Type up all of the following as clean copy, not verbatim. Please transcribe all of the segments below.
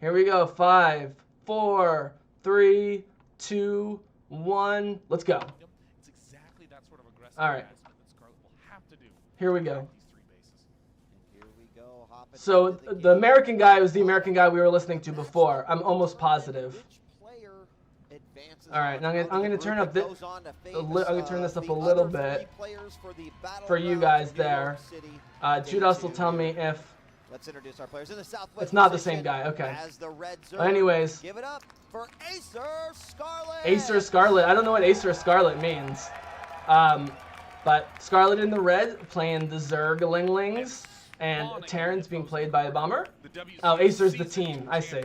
Here we go. 5, 4, 3, 2, 1. Let's go. It's exactly that sort of aggressive All right. advancement that Scarlett will have to do. Here we go. These 3 bases. Here we go. Hopping So into the game. American guy was the American guy we were listening to before. I'm almost positive. Which player advances All right, on? now I'm Now gonna the turn group up that the- goes on to I'm famous, gonna turn this up the a little other bit 3 players for the for you battlegrounds guys of New York there. City. Judas will Day tell 2. me if Let's introduce our players in the southwest. it's not the same position guy. Okay. As the red Zerg. Anyways, Give it up for Acer Scarlett. Acer Scarlett. I don't know what Acer Scarlett means. But Scarlett in the red playing the Zerglinglings, and Terran's being played by a bomber. Oh, Acer's the team. I see.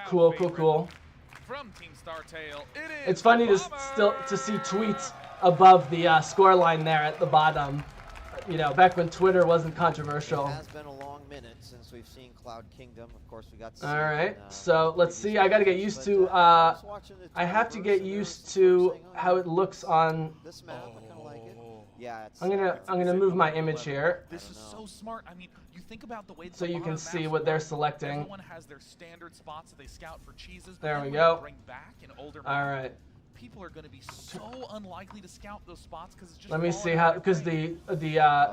Cool, cool, cool. From Team Startail, It's funny to still to see tweets above the scoreline there at the bottom. You know, back when Twitter wasn't controversial. It has been a long minute since we've seen Cloud Kingdom. Of course, we got. All right, so let's see. I got to get used to. I have to get used to how it looks on. This map. I kind of like it. Yeah. It's, I'm gonna move my image here This is so smart. I mean, you think about the way so the you can modern see maps what they're work. selecting. Everyone has their standard spots that they scout for cheeses. But There then we when go. they Bring back in older All maps, right. people are going to be so unlikely to scout those spots because it's just. Let me falling see out how, of because frame.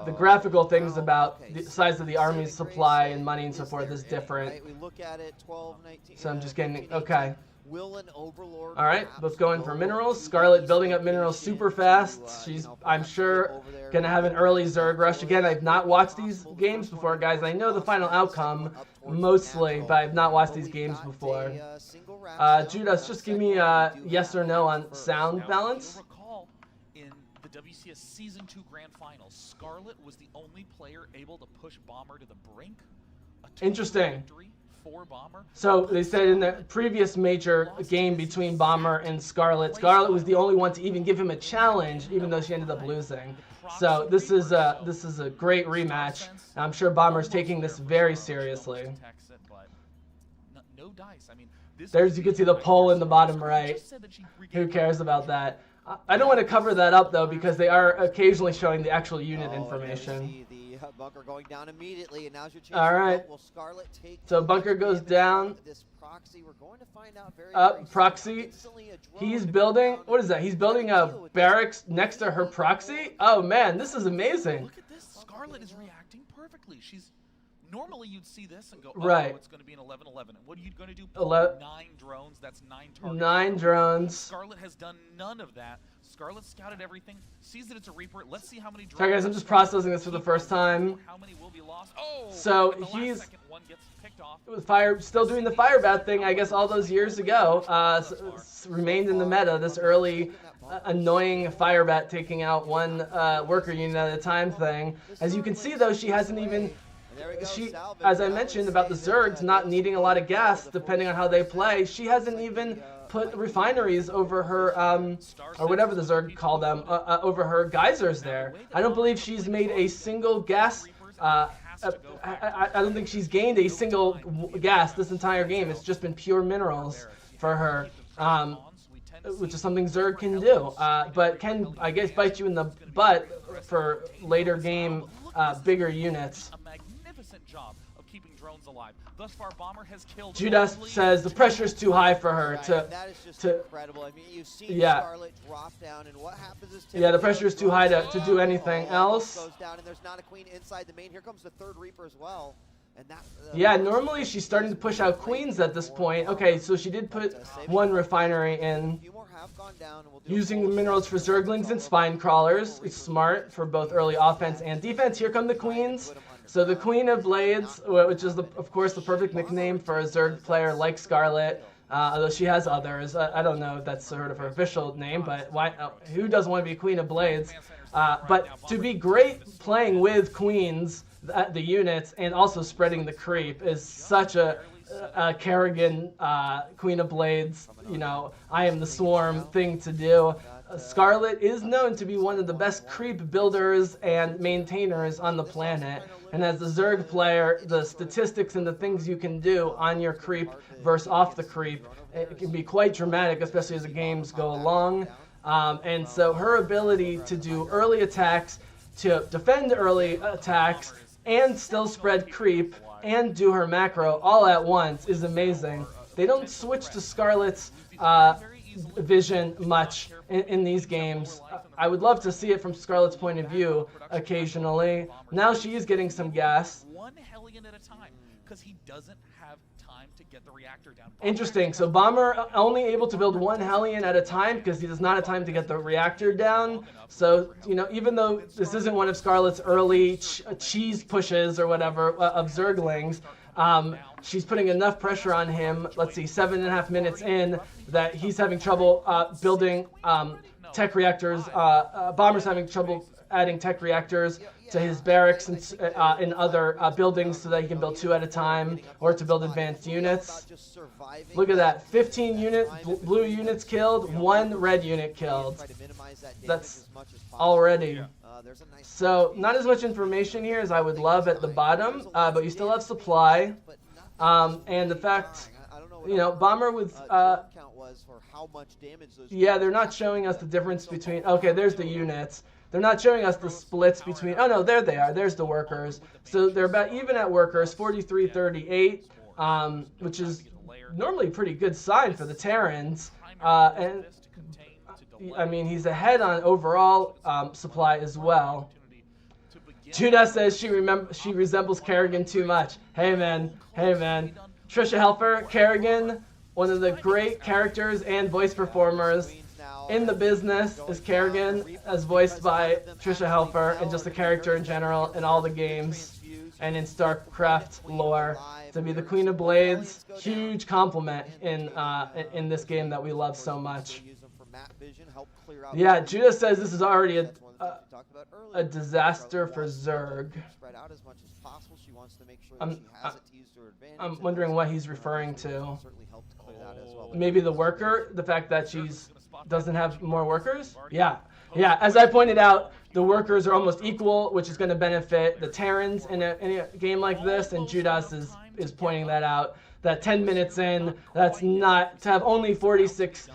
the graphical things about the size of the army's supply and money and so forth is different. Right? We look at it 12, 19. So I'm just getting 15, okay. 18. Will an overlord All right, perhaps let's go in for go minerals. to Scarlett the building up East minerals Station super to, fast. you She's, know, I'm perhaps sure, get over there gonna have an early Zerg rush. Again, I've not watched these Possible games first before, one guys. I know the final possible outcome second one up towards mostly, natural. but I've not watched But these we've games got before. a, single wrap still. Judas, That just give second me one we do yes or have no that on first. sound Now, balance. If you recall, in the WCS Season 2 Grand Finals, Scarlett was the only player able to push Bomber to the brink. A 2-2 Interesting. victory for Bomber. So they said in the previous major game between Bomber and Scarlett, Scarlett was the only one to even give him a challenge, even though she ended up losing. So this is a great rematch. And I'm sure Bomber's taking this very seriously. No dice. I mean, this There's, you can see the poll in the bottom right. Who cares about that? I don't want to cover that up though, because they are occasionally showing the actual unit Oh, and there we information. see the bunker going down immediately, and now's your chance. All to right. vote. Will Scarlett take So the bunker next goes damage down. from This proxy, we're going to find out very, Up, very soon. proxy. Instantly a drone He's to come building, down what is that? He's building a deal with this. barracks next to her proxy? Oh man, this is amazing. Look at this. Scarlett is reacting perfectly. She's normally you'd see this and go, oh, Right. it's going to be an 11-11. And what are you going to do? Ele- 9 drones. That's 9 targets. 9 drones. Scarlett has done none of that. Scarlett scouted everything, sees that it's a Reaper. Let's see how many drones. Sorry guys, I'm just processing this for the first time. How many will be lost? Oh, So at the last he's- second, one gets picked off. Still doing the fire bat thing, I guess all those years ago. Remained in the meta, this early annoying fire bat taking out one worker unit at a time thing. As you can see though, she hasn't even, There we go, she, salvage. as I Now mentioned it about the stays at Zergs not needing a lot of gas depending on how they play, she hasn't even put refineries over her, or whatever the Zerg call them, over her geysers there. I don't believe she's made a single gas, I don't think she's gained a single gas this entire game. It's just been pure minerals for her, which is something Zerg can do, but can, I guess, bite you in the butt for later game, bigger units. A magnificent job of keeping drones alive. Thus far, Bomber has killed. Judas only says the pressure's too high for her Right, to, and that is just to incredible. I mean, you've seen Yeah. Scarlett drop down, and what happens is yeah, the typically pressure is those too high drones- to do anything Oh, else. goes down, and there's not a queen inside the main. Here comes the third Reaper as well, and that. Yeah, normally she's starting to push out queens at this point. Okay, so she did put one refinery in. A few more have gone down, and we'll do a Using the full minerals for assessment. Zerglings and Spine Crawlers. It's smart for both early offense and defense. Here come the queens. So the Queen of Blades, which is, of course, the perfect nickname for a Zerg player like Scarlett. Although she has others. I don't know if that's sort of her official name, but why? Who doesn't want to be Queen of Blades? But to be great playing with queens, the units, and also spreading the creep is such a Kerrigan Queen of Blades, you know, I am the swarm thing to do. Scarlett is known to be one of the best creep builders and maintainers on the planet. And as the Zerg player, the statistics and the things you can do on your creep versus off the creep, it can be quite dramatic, especially as the games go along. And so her ability to do early attacks, to defend early attacks, and still spread creep and do her macro all at once is amazing. They don't switch to Scarlett's vision much in these games. I would love to see it from Scarlett's point of view occasionally. Now she is getting some gas. One Hellion at a time, because he doesn't have time to get the reactor down. Interesting. So Bomber only able to build one Hellion at a time because he does not have time to get the reactor down. So, you know, even though this isn't one of Scarlett's early cheese pushes or whatever of Zerglings, she's putting enough pressure on him, let's see, 7.5 minutes in, that he's having trouble building tech reactors. Bomber's having trouble adding tech reactors to his barracks and in other buildings so that he can build 2 at a time or to build advanced units. Look at that, 15 blue units killed, 1 red unit killed. That's already. So not as much information here as I would love at the bottom, but you still have supply. And the fact, you know, Bomber with, yeah, they're not showing us the difference between, okay, there's the units. They're not showing us the splits between, oh no, there they are, there's the workers. So they're about even at workers, 43-38, which is normally a pretty good sign for the Terrans. And I mean, he's ahead on overall supply as well. Judah says she resembles Kerrigan too much. Hey man. Trisha Helfer, Kerrigan, one of the great characters and voice performers in the business is Kerrigan, as voiced by Trisha Helfer, and just a character in general in all the games and in StarCraft lore. To be the Queen of Blades, huge compliment in this game that we love so much. Yeah, Judah says this is already a disaster for Zerg. I'm wondering what he's referring to. Maybe the worker, the fact that she's doesn't have more workers? Yeah. As I pointed out, the workers are almost equal, which is going to benefit the Terrans in a game like this, and Judas is pointing that out. That 10 minutes in, that's not to have only 46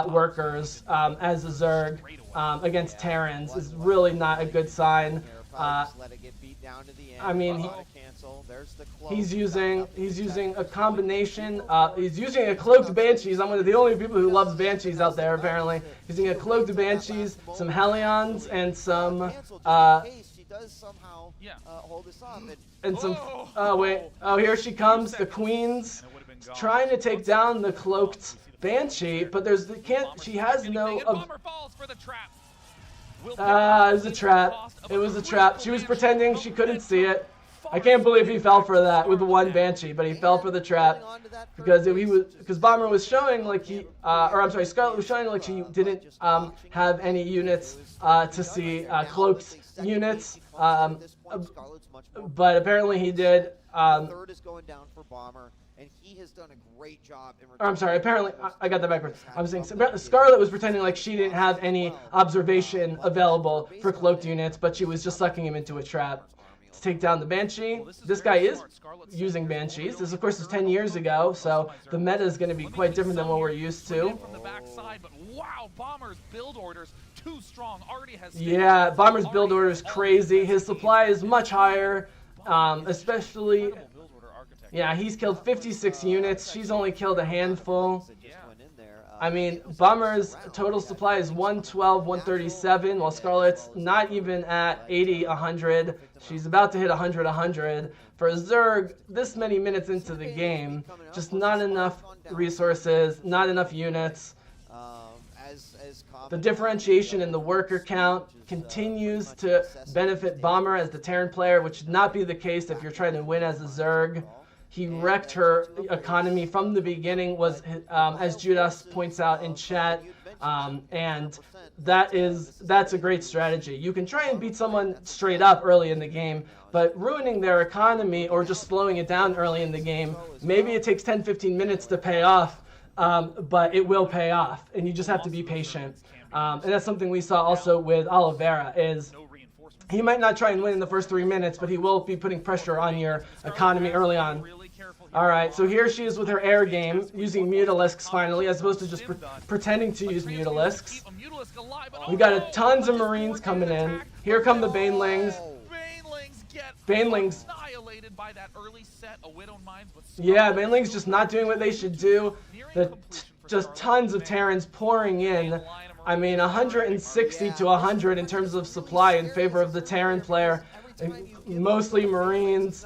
workers as a Zerg against Terrans is really not a good sign. I mean, he's using a combination. He's using a cloaked Banshees. I'm one of the only people who loves Banshees out there, apparently. Using a cloaked Banshees, some Hellions, and some and some. Oh wait! Oh, here she comes, the Queen's trying to take down the cloaked Banshee, but she has no. It was a trap. It was a trap. She was pretending she couldn't see it. I can't believe he fell for that with the one Banshee, but he fell for the trap because Bomber was showing like Scarlett was showing like she didn't have any units to see cloaked units, but apparently he did. Third is going down for Bomber. And he has done a great job. I'm sorry, apparently, I got that backwards. I was saying Scarlett was pretending like she didn't have any observation available for cloaked units, but she was just sucking him into a trap to take down the Banshee. This guy is using Banshees. This, of course, is 10 years ago, so the meta is going to be quite different than what we're used to. Yeah, Bomber's build order is crazy. His supply is much higher, especially... Yeah, he's killed 56 units. She's only killed a handful. I mean, Bomber's total supply is 112, 137, while Scarlett's not even at 80, 100. She's about to hit 100, 100. For Zerg, this many minutes into the game, just not enough resources, not enough units. The differentiation in the worker count continues to benefit Bomber as the Terran player, which should not be the case if you're trying to win as a Zerg. He wrecked her economy from the beginning, as Judas points out in chat, and that's a great strategy. You can try and beat someone straight up early in the game, but ruining their economy or just slowing it down early in the game, maybe it takes 10-15 minutes to pay off, but it will pay off, and you just have to be patient. And that's something we saw also with Oliveira, is he might not try and win in the first 3 minutes, but he will be putting pressure on your economy early on. All right, so here she is with her air game, using Mutalisks finally, as opposed to just pretending to use Mutalisks. We got tons of Marines coming in. Here come the Banelings. Banelings get Baneling's... Annihilated by that early set of Widowed Minds, but Yeah, Baneling's just not doing what they should do. Just tons of Terrans pouring in. I mean, 160 to 100 in terms of supply in favor of the Terran player. Mostly Marines.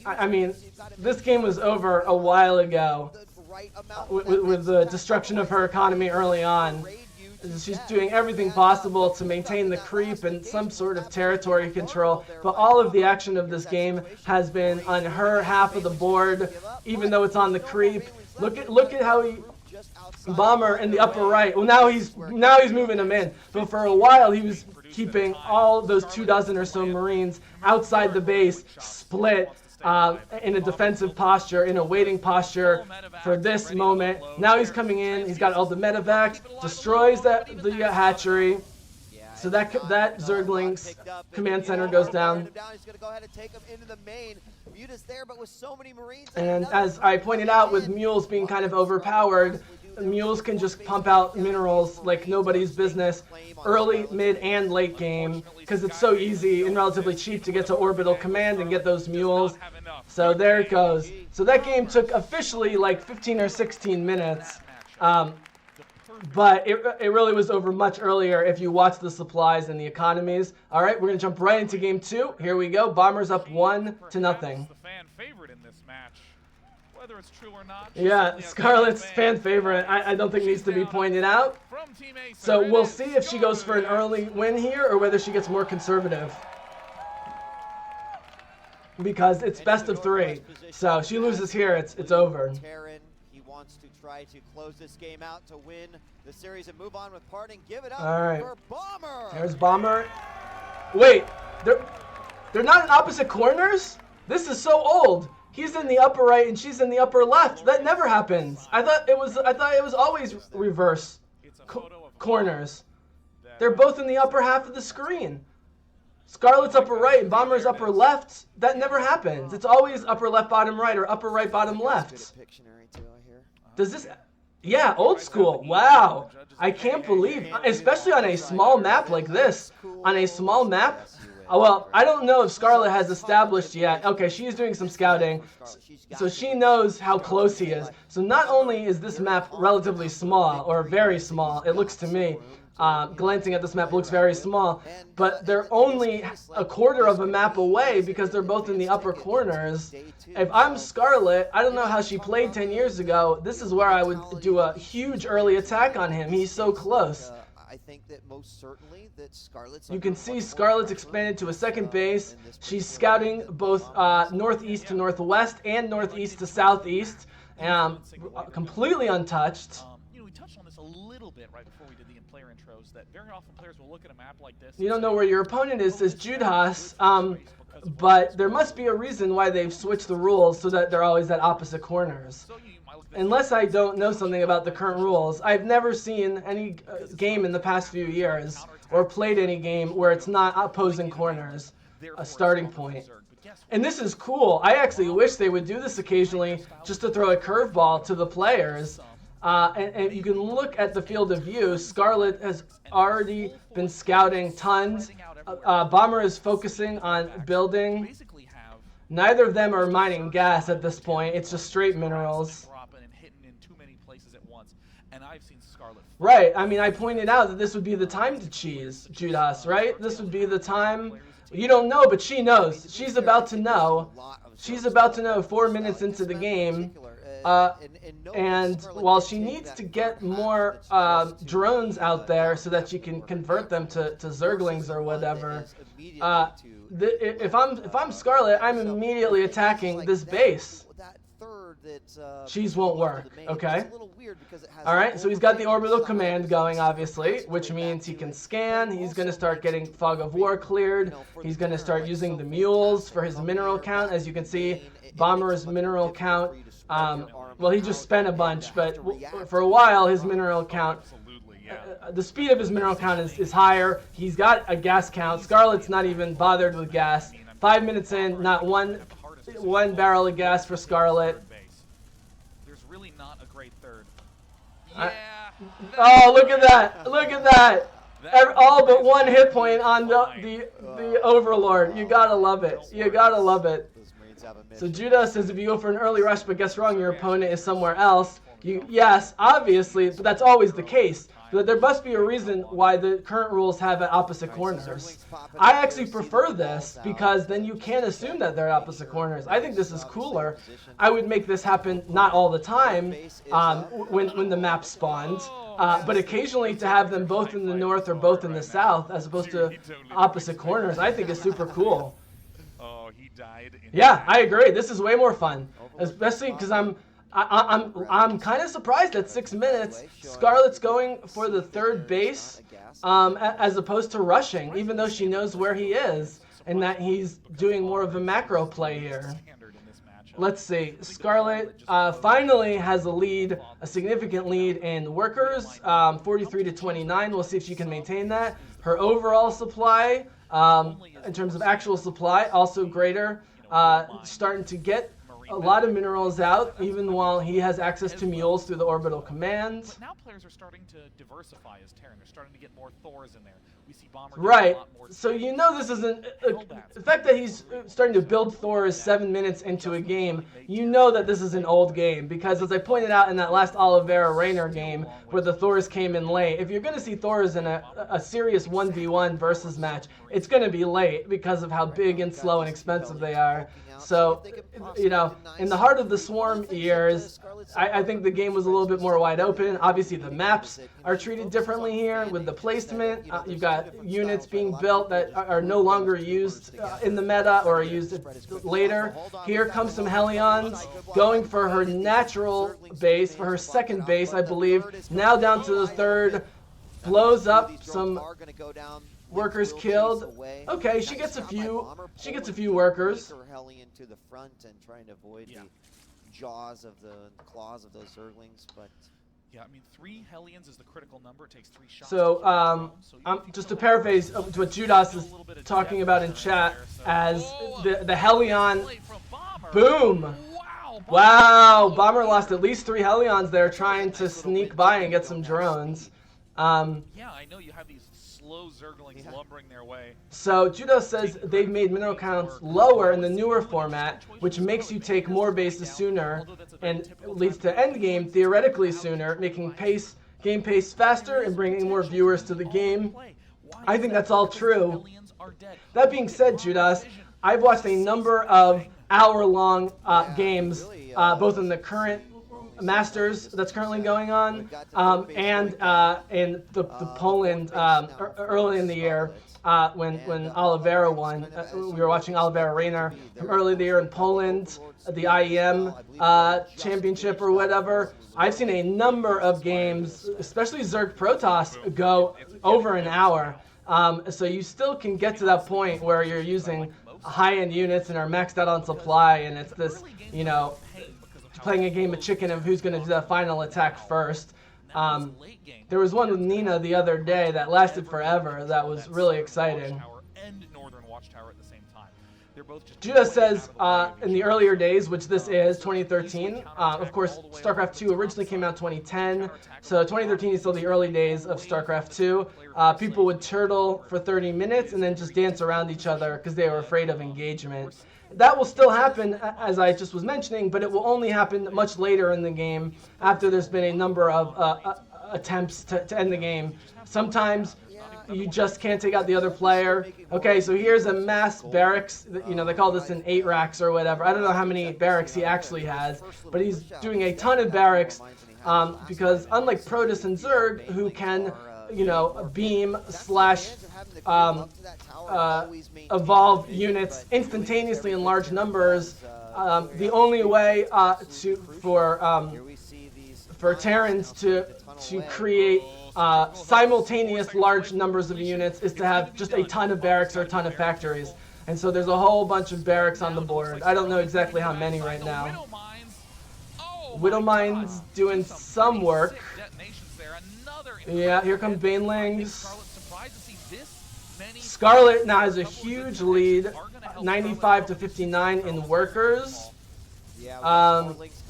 I mean, this game was over a while ago with the destruction of her economy early on. She's doing everything possible to maintain the creep and some sort of territory control, but all of the action of this game has been on her half of the board, even though it's on the creep. Look at how he... Bomber in the upper right. Well, now he's moving him in, but for a while he was keeping all those 24 or so Marines outside the base, split in a defensive posture, in a waiting posture for this moment. Now he's coming in. He's got all the medevac, destroys the hatchery. So that Zergling's command center goes down. And as I pointed out, with mules being kind of overpowered, mules can just pump out minerals like nobody's business early, mid, and late game because it's so easy and relatively cheap to get to orbital command and get those mules. So there it goes. So that game took officially like 15 or 16 minutes. But it really was over much earlier if you watch the supplies and the economies. All right, we're going to jump right into game 2. Here we go. Bombers up 1-0. Whether it's true or not. Yeah, Scarlett's fan favorite. I don't think needs to be pointed out. So we'll see if she goes for an early win here or whether she gets more conservative. Because it's best of 3. So she loses here, it's over. He wants to try to close this game out to win the series and move on with parting. Give it up for Bomber. There's Bomber. Wait, they're not in opposite corners? This is so old. He's in the upper right and she's in the upper left. That never happens. I thought it was always reverse corners. They're both in the upper half of the screen. Scarlett's upper right and Bomber's upper left. That never happens. It's always upper left, bottom right, or upper right, bottom left. Does this... Yeah, old school. Wow. I can't believe, especially on a small map like this. On a small map... Well, I don't know if Scarlett has established yet. Okay, she's doing some scouting, so she knows how close he is. So not only is this map relatively small, or very small, it looks to me, glancing at this map looks very small, but they're only a quarter of a map away because they're both in the upper corners. If I'm Scarlett, I don't know how she played 10 years ago. This is where I would do a huge early attack on him. He's so close. I think that most certainly that Scarlett's... You can see Scarlett's expanded to a second base. She's scouting both northeast to northwest and northeast to southeast, completely untouched. We touched on this a little bit right before we did the in-player intros, that very often players will look at a map like this. You don't know where your opponent is, says Judas, but there must be a reason why they've switched the rules so that they're always at opposite corners. Unless I don't know something about the current rules, I've never seen any game in the past few years or played any game where it's not opposing corners, a starting point. And this is cool. I actually wish they would do this occasionally just to throw a curveball to the players. And you can look at the field of view. Scarlett has already been scouting tons. Bomber is focusing on building. Neither of them are mining gas at this point. It's just straight minerals. Right, I mean, I pointed out that this would be the time to cheese, Judas, right? This would be the time. You don't know, but she knows. She's about to know. She's about to know 4 minutes into the game. And while she needs to get more drones out there so that she can convert them to Zerglings or whatever, if I'm Scarlett, I'm immediately attacking this base. Cheese won't work, okay? Alright, so he's got the orbital command going, obviously, which means he can scan. He's going to start getting Fog of War cleared. He's going to start using the mules for his mineral count. As you can see, Bomber's mineral count, well, he just spent a bunch, but for a while, his mineral count, the speed of his mineral count is higher. He's got a gas count. Scarlett's not even bothered with gas. 5 minutes in, not one barrel of gas for Scarlett. Really not a great third. Oh, look at that! Look at that! All but 1 hit point on the Overlord. You gotta love it. You gotta love it. So Judah says if you go for an early rush but guess wrong, your opponent is somewhere else. Yes, obviously, but that's always the case. But there must be a reason why the current rules have at opposite corners. I actually prefer this because then you can't assume that they're at opposite corners. I think this is cooler. I would make this happen not all the time when the map spawned, but occasionally to have them both in the north or both in the south as opposed to opposite corners, I think is super cool. Yeah, I agree. This is way more fun, especially because I'm kind of surprised at 6 minutes. Scarlett's going for the third base as opposed to rushing, even though she knows where he is and that he's doing more of a macro play here. Let's see. Scarlett finally has a lead, a significant lead in workers, 43 to 29. We'll see if she can maintain that. Her overall supply, in terms of actual supply, also greater. Starting to get a lot of minerals out, even while he has access to mules through the orbital commands. But now players are starting to diversify as Terran. They're starting to get more Thors in there. We see Bomber right. A lot more So you know this isn't the fact that he's starting to build Thors 7 minutes into a game. You know that this is an old game because, as I pointed out in that last Oliveira Rainer game where the Thors came in late, if you're going to see Thors in a serious 1v1 versus match, it's going to be late because of how big and slow and expensive they are. So, you know, in the heart of the Swarm years, I think the game was a little bit more wide open. Obviously, the maps are treated differently here with the placement. You've got units being built that are no longer used in the meta or are used later. Here comes some Hellions going for her natural base, for her second base, I believe. Now down to the third, blows up some workers killed. Okay, she gets a few workers. To the front and trying to avoid the jaws of the claws of those Zerglings, but yeah, I mean 3 Hellions is the critical number. It takes 3 shots. So just to paraphrase what Judas is talking about in chat as the Hellion. Boom! Wow! Bomber lost at least 3 Hellions there trying to sneak by and get some drones. Yeah, I know you have these slow Zerglings lumbering their way. So Judo says they've made mineral counts lower in the newer format, which makes you take more bases sooner and leads to endgame theoretically sooner, making game pace faster and bringing more viewers to the game. I think that's all true. That being said, Judas, I've watched a number of hour-long games, both in the current Masters that's currently going on, and in the Poland early in the year when Oliveira won. We were watching Oliveira Rainer from early in the year in Poland, the IEM championship or whatever. I've seen a number of games, especially Zerg Protoss, go over an hour. So you still can get to that point where you're using high-end units and are maxed out on supply, and it's this, you know, playing a game of chicken of who's going to do that final attack first. There was one with Nina the other day that lasted forever. That was really exciting. Judah says in the earlier days, which this is 2013, of course, StarCraft 2 originally came out 2010, so 2013 is still the early days of StarCraft 2. People would turtle for 30 minutes and then just dance around each other because they were afraid of engagement. That will still happen, as I just was mentioning, but it will only happen much later in the game after there's been a number of attempts to end the game. Sometimes you just can't take out the other player. Okay, so here's a mass barracks. You know, they call this an 8 racks or whatever. I don't know how many barracks he actually has, but he's doing a ton of barracks because unlike Protoss and Zerg, who can, you know, beam slash evolve units instantaneously in large numbers, the only way for Terrans to create simultaneous large numbers of units is to have just a ton of barracks or a ton of factories. And so there's a whole bunch of barracks on the board. I don't know exactly how many right now. Widow Mine's doing some work. Yeah, here come Banelings. Scarlett now has a huge lead, 95 to 59 in workers.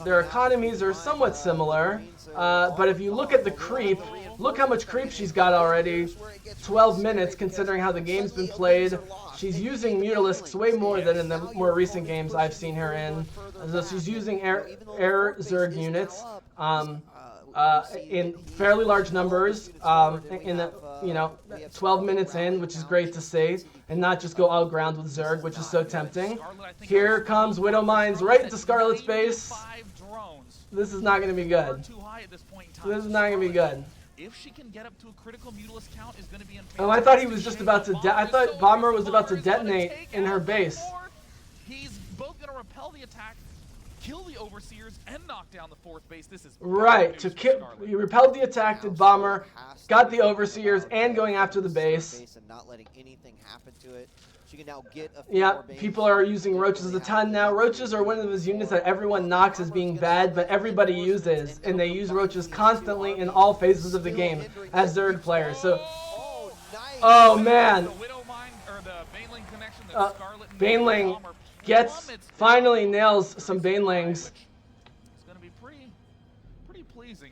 Their economies are somewhat similar, but if you look at the creep, look how much creep she's got already. 12 minutes considering how the game's been played. She's using Mutalisks way more than in the more recent games I've seen her in. So she's using air Zerg units in fairly large numbers in the, 12 minutes in, which is great to see, and not just go all ground with Zerg, which is so tempting. Here comes Widow Mines right into Scarlett's base. This is not going to be good. This is not going to be good. If she can get up to a critical Mutalisk count, is going to be in. Oh, I thought he was just about to. I thought Bomber was about to detonate in her base. He's both going to repel the attack, kill the Overseers, and knock down the 4th base. This is right. To kill, he repelled the attack. Did Bomber, got the Overseers, and going after the base. And not letting anything happen to it. She can now get a yeah, people are using Roaches a ton now. Roaches are one of those units that everyone knocks as being bad, but everybody uses, and they use Roaches constantly in all phases of the game as Zerg players. So, oh man, Baneling finally nails some Banelings.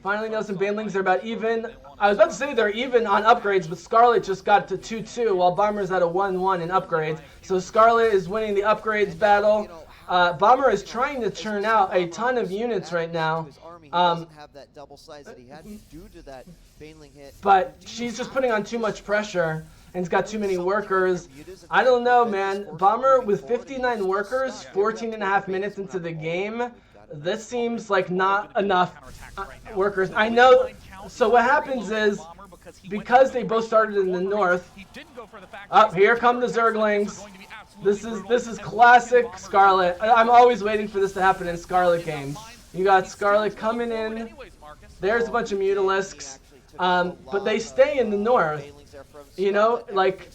Finally nails some Banelings. They're about even. I was about to say they're even on upgrades, but Scarlett just got to 2-2 while Bomber's at a 1-1 in upgrades. So Scarlett is winning the upgrades battle. Bomber is trying to churn out a ton of units right now. But she's just putting on too much pressure and has got too many workers. I don't know, man. Bomber with 59 workers, 14.5 minutes into the game. This seems like not enough workers. I know. So what happens is, because they both started in the north. Up here come the Zerglings. This is classic Scarlett. I'm always waiting for this to happen in Scarlett games. You got Scarlett coming in. There's a bunch of Mutalisks, but they stay in the north. You know, like.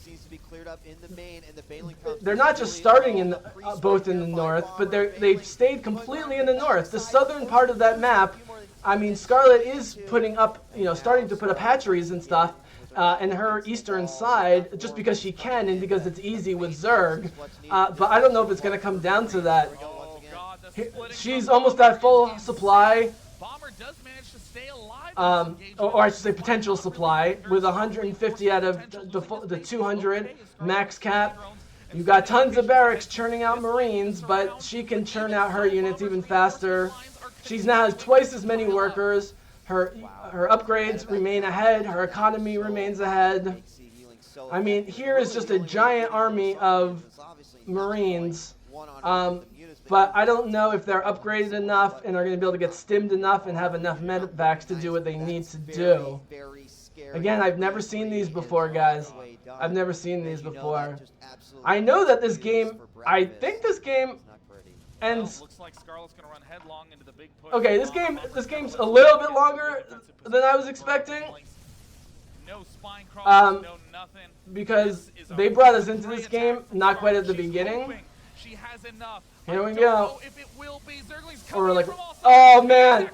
They're not just starting in both in the north, but they've stayed completely in the north. The southern part of that map, I mean, Scarlett is putting up, starting to put up hatcheries and stuff in her eastern side just because she can and because it's easy with Zerg. But I don't know if it's going to come down to that. She's almost at full supply. Or I should say potential supply, with 150 out of the 200 max cap. You got tons of barracks churning out Marines, but she can churn out her units even faster. She's now has twice as many workers. Her upgrades remain ahead. Her economy remains ahead. I mean, here is just a giant army of Marines. But I don't know if they're upgraded enough and are going to be able to get stimmed enough and have enough medevacs to do what they need to do. Again, I've never seen these before, guys. I've never seen these before. I know that this game, I think this game ends. Okay, this game's a little bit longer than I was expecting. Because they brought us into this game not quite at the beginning. Here we go. Or like, oh man,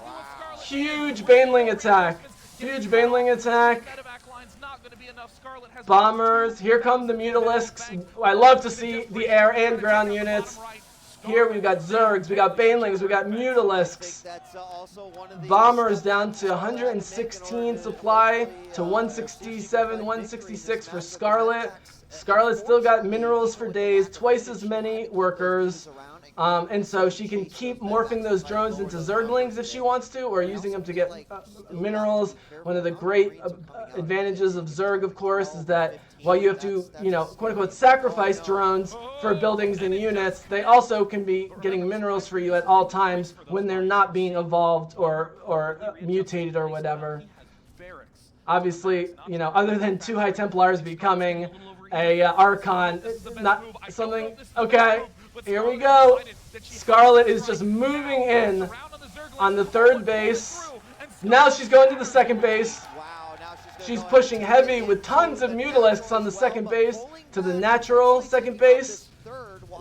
huge Baneling attack. Huge Baneling attack. Bombers. Here come the Mutalisks. I love to see the air and ground units. Here we've got Zergs, we got Banelings, we got Mutalisks. Bombers down to 116 supply to 167, 166 for Scarlett. Scarlett still got minerals for days, twice as many workers. And so she can keep morphing those drones into Zerglings if she wants to, or using them to get minerals. One of the great advantages of Zerg, of course, is that while you have to, quote-unquote, sacrifice drones for buildings and units, they also can be getting minerals for you at all times when they're not being evolved or mutated or whatever. Obviously, other than 2 High Templars becoming a Archon, not something. Okay, here we go. Scarlett is just moving in on the 3rd base. Now she's going to the 2nd base. She's pushing heavy with tons of Mutalisks on the 2nd base to the natural 2nd base.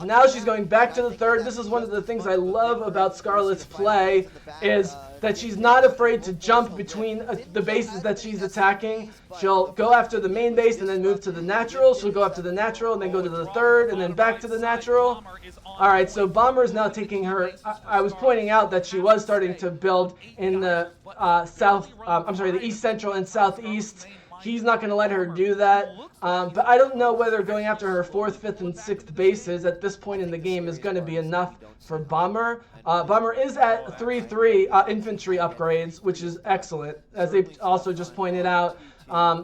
Now she's going back to the 3rd. This is one of the things I love about Scarlett's play is that she's not afraid to jump between the bases that she's attacking. She'll go after the main base and then move to the natural. She'll go after the natural and then go to the third and then back to the natural. All right, so Bomber is now taking her. I was pointing out that she was starting to build in the the east central and southeast. He's not going to let her do that. But I don't know whether going after her 4th, 5th, and 6th bases at this point in the game is going to be enough for Bomber. Bomber is at 3-3 infantry upgrades, which is excellent, as they also just pointed out.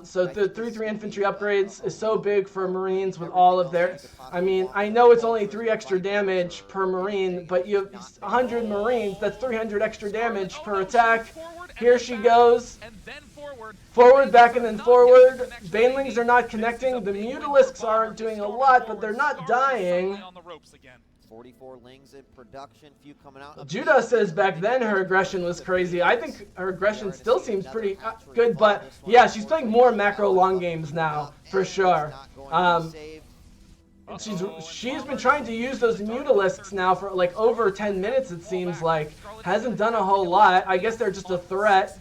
So the 3-3 infantry upgrades is so big for Marines with all of their... I mean, I know it's only 3 extra damage per Marine, but you have 100 Marines, that's 300 extra damage per attack. Here she goes. Forward, back, and then forward. Banelings are not connecting. The Mutalisks aren't doing a lot, but they're not dying. 44 lings in production, few coming out. Judah says back then her aggression was crazy. I think her aggression still seems pretty good, but yeah, she's playing more macro long games now, for sure. She's been trying to use those Mutalisks now for like over 10 minutes, it seems like. Hasn't done a whole lot. I guess they're just a threat.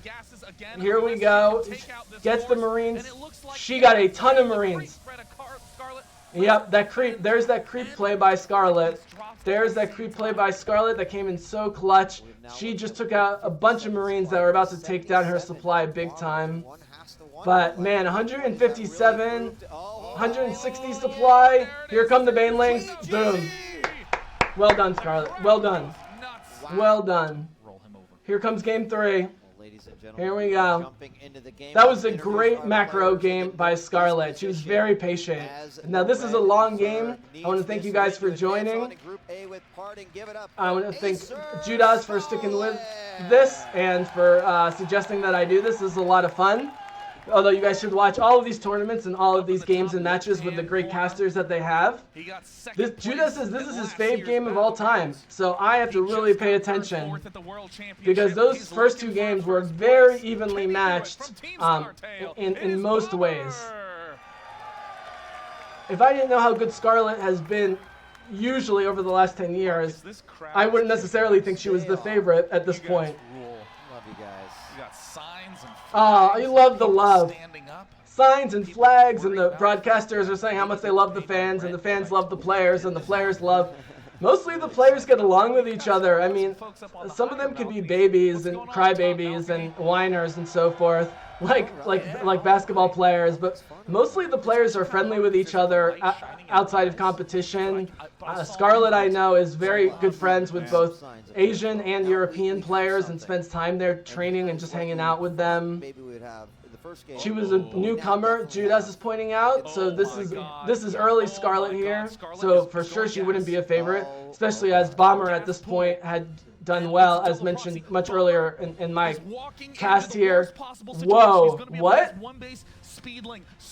Here we go. Gets the Marines. She got a ton of Marines. Yep, that creep. There's that creep play by Scarlett. There's that creep play by Scarlett that came in so clutch. She just took out a bunch of Marines that were about to take down her supply big time. But man, 157, 160 supply. Here come the Banelings. Boom. Well done, Scarlett. Well done. Well done. Here comes game 3. Here we go. That was a great macro game by Scarlett. She was very patient. Now this is a long game. I want to thank you guys for joining. I want to thank Judas for sticking with this and for suggesting that I do this. This is a lot of fun. Although you guys should watch all of these tournaments and all of these games and matches with the great casters that they have. Judas says this is his fave game of all time, so I have to really pay attention because those first 2 games were very evenly matched in most ways. If I didn't know how good Scarlett has been usually over the last 10 years, I wouldn't necessarily think she was the favorite at this point. Oh, I love the love. Signs and flags, and the broadcasters are saying how much they love the fans, and the fans love the players, and the players love... Mostly the players get along with each other. I mean, some of them could be babies and crybabies and whiners and so forth, like basketball players, but mostly the players are friendly with each other outside of competition. Scarlett, I know, is very good friends with both Asian and European players and spends time there training and just hanging out with them. She was a newcomer, Judas is pointing out, so this is early Scarlett here, so for sure she wouldn't be a favorite, especially as Bomber at this point had done well, as mentioned much earlier in my cast here. Whoa, what?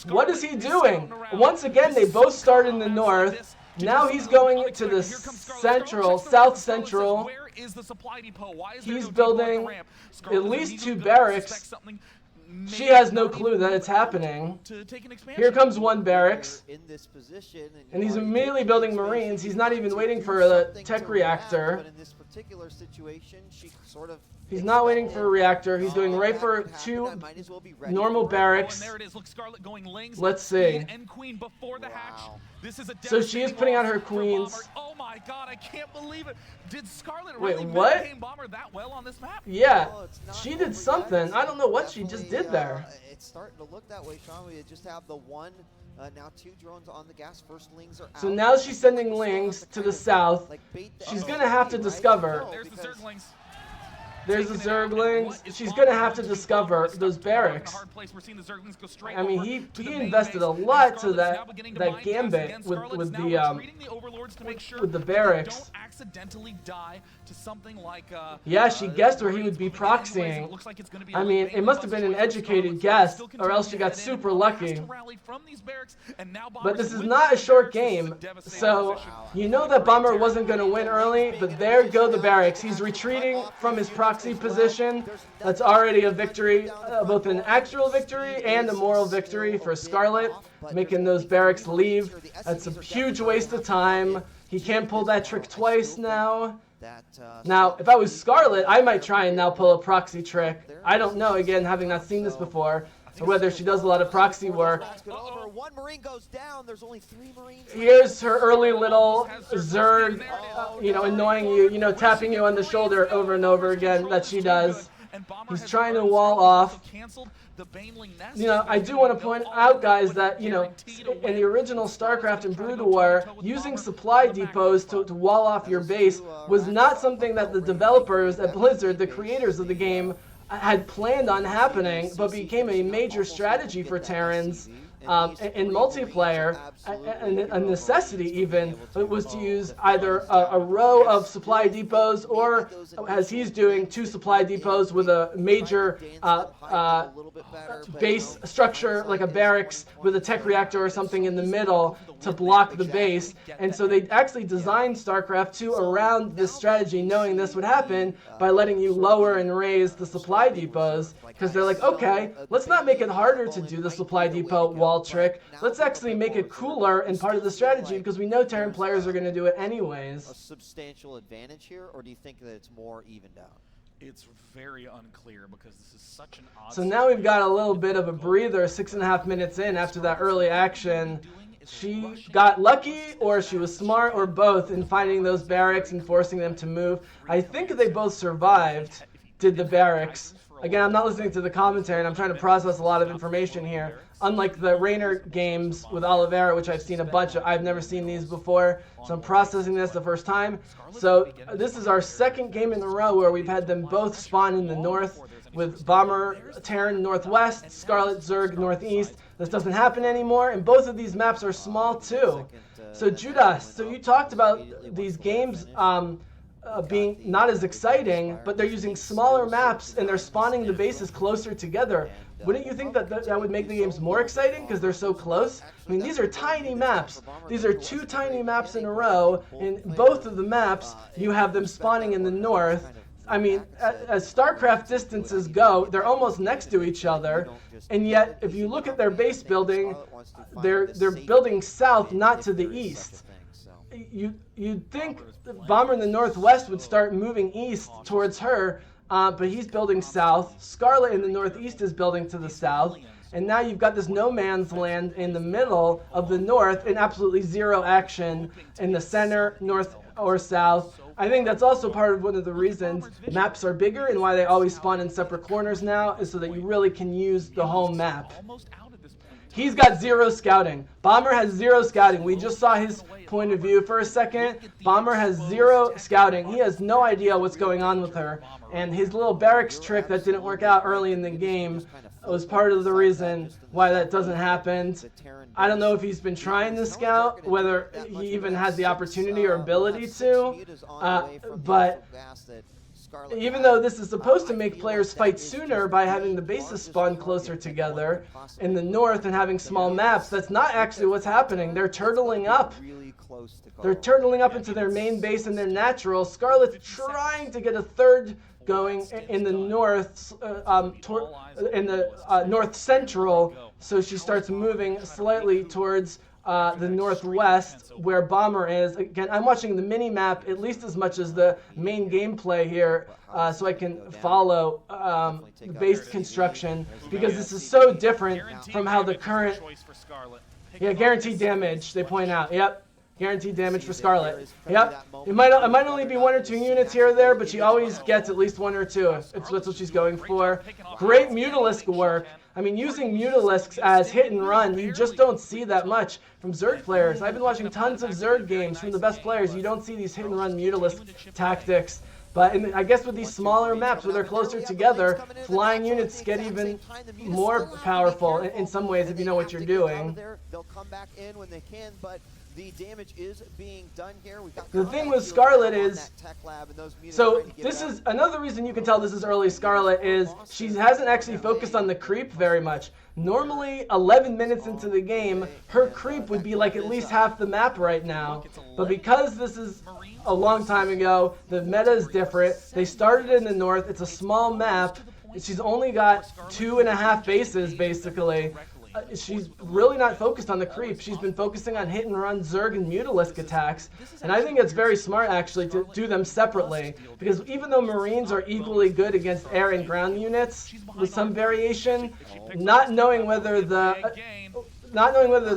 What is he doing? Once again, they both start in the north. Now he's going to the central, south central. He's building at least 2 barracks. She has no clue that it's happening. Here comes 1 barracks. And he's immediately building Marines. He's not even waiting for a tech reactor. He's not waiting for a reactor. He's going right for 2 normal barracks. Let's see. So she is putting out her queens. Oh my god, I can't believe it. Did Scarlett really win Bomber that well on this map? Yeah, she did something. I don't know what she just did there. It's starting to look that way, Sean. We just have the 1, now 2 drones on the gas. First lings are out. So now she's sending lings to the south. She's going to have to discover. There's the Zerglings. There's the Zerglings. She's going to have to discover those barracks. I mean, he invested a lot to that gambit with the barracks. Yeah, she guessed where he would be proxying. I mean, it must have been an educated guess, or else she got super lucky. But this is not a short game, so you know that Bomber wasn't going to win early, but there go the barracks. He's retreating from his proxy position. That's already a victory, both an actual victory and a moral victory for Scarlett, making those barracks leave. That's a huge waste of time. He can't pull that trick twice now. Now, if I was Scarlett, I might try and now pull a proxy trick. I don't know, again, having not seen this before, or whether she does a lot of proxy work. One Marine goes down. There's only 3 Marines. Here's her early little Zerg, annoying you, tapping you on the shoulder over and over again that she does. He's trying to wall off. I do want to point out, guys, that, in the original StarCraft and Brood War, using supply depots to wall off your base was not something that the developers at Blizzard, the creators of the game, had planned on happening, but became a major strategy for Terrans in multiplayer, a necessity even, was to use either a row of supply depots or, as he's doing, 2 supply depots with a major base structure, like a barracks with a tech reactor or something in the middle to block the base. And so they actually designed StarCraft 2 around this strategy, knowing this would happen by letting you lower and raise the supply depots, because they're like, okay, let's not make it harder to do the supply depot wall trick. Let's actually make it cooler and part of the strategy, because we know Terran players are going to do it anyways. A substantial advantage here, or do you think that it's more evened out? It's very unclear because this is such an odd. So now we've got a little bit of a breather 6.5 minutes in after that early action. She got lucky, or she was smart, or both, in finding those barracks and forcing them to move. I think they both survived, did the barracks. Again, I'm not listening to the commentary, and I'm trying to process a lot of information here. Unlike the Rainer games with Oliveira, which I've seen a bunch of, I've never seen these before, so I'm processing this the first time. So this is our second game in a row where we've had them both spawn in the north, with Bomber Terran northwest, Scarlett Zerg northeast. This doesn't happen anymore, and both of these maps are small too. So Judas, so you talked about these games being not as exciting, but they're using smaller maps and they're spawning the bases closer together. Wouldn't you think that that would make the games more exciting because they're so close? I mean, these are tiny maps. These are 2 tiny maps in a row. In both of the maps, you have them spawning in the north. I mean, as StarCraft distances go, they're almost next to each other. And yet, if you look at their base building, they're building south, not to the east. You'd think the Bomber in the northwest would start moving east towards her, but he's building south. Scarlett in the northeast is building to the south. And now you've got this no man's land in the middle of the north and absolutely zero action in the center, north or south. I think that's also part of one of the reasons maps are bigger and why they always spawn in separate corners now, is so that you really can use the whole map. He's got 0 scouting. Bomber has 0 scouting. We just saw his point of view for a second. Bomber has 0 scouting. He has no idea what's going on with her. And his little barracks trick that didn't work out early in the game was part of the reason why that doesn't happen. I don't know if he's been trying to scout, whether he even has the opportunity or ability to, but even though this is supposed to make players fight sooner by having the bases spawn closer together in the north and having small maps, that's not actually what's happening. They're turtling up. They're turtling up into their main base and their natural. Scarlett's trying to get a third going in the north, north central, so she starts moving slightly towards the northwest, where Bomber is. Again, I'm watching the mini map at least as much as the main gameplay here, so I can follow the base construction, because this is so different from how the current. Yeah, guaranteed damage. They point out. Yep. Guaranteed damage for Scarlett. Yep. It might only be 1 or 2 units here or there, but she always gets at least 1 or 2. That's what she's going for. Great Mutalisk work. I mean, using Mutalisks as hit and run, you just don't see that much from Zerg players. I've been watching tons of Zerg games from the best players. You don't see these hit and run Mutalisk tactics. But I guess with these smaller maps where they're closer together, flying units get even more powerful in some ways if you know what you're doing. They'll come back in when they can, but the damage is being done here. The thing with Scarlett is, so this is another reason you can tell this is early Scarlett, is she hasn't actually focused on the creep very much. Normally, 11 minutes into the game, her creep would be like at least half the map right now. But because this is a long time ago, the meta is different. They started in the north. It's a small map. She's only got 2.5 bases, basically. she's really not focused on the creep. She's been focusing on hit and run Zerg and Mutalisk attacks, and I think it's very smart actually to do them separately, because even though Marines are equally good against air and ground units with some variation, not knowing whether the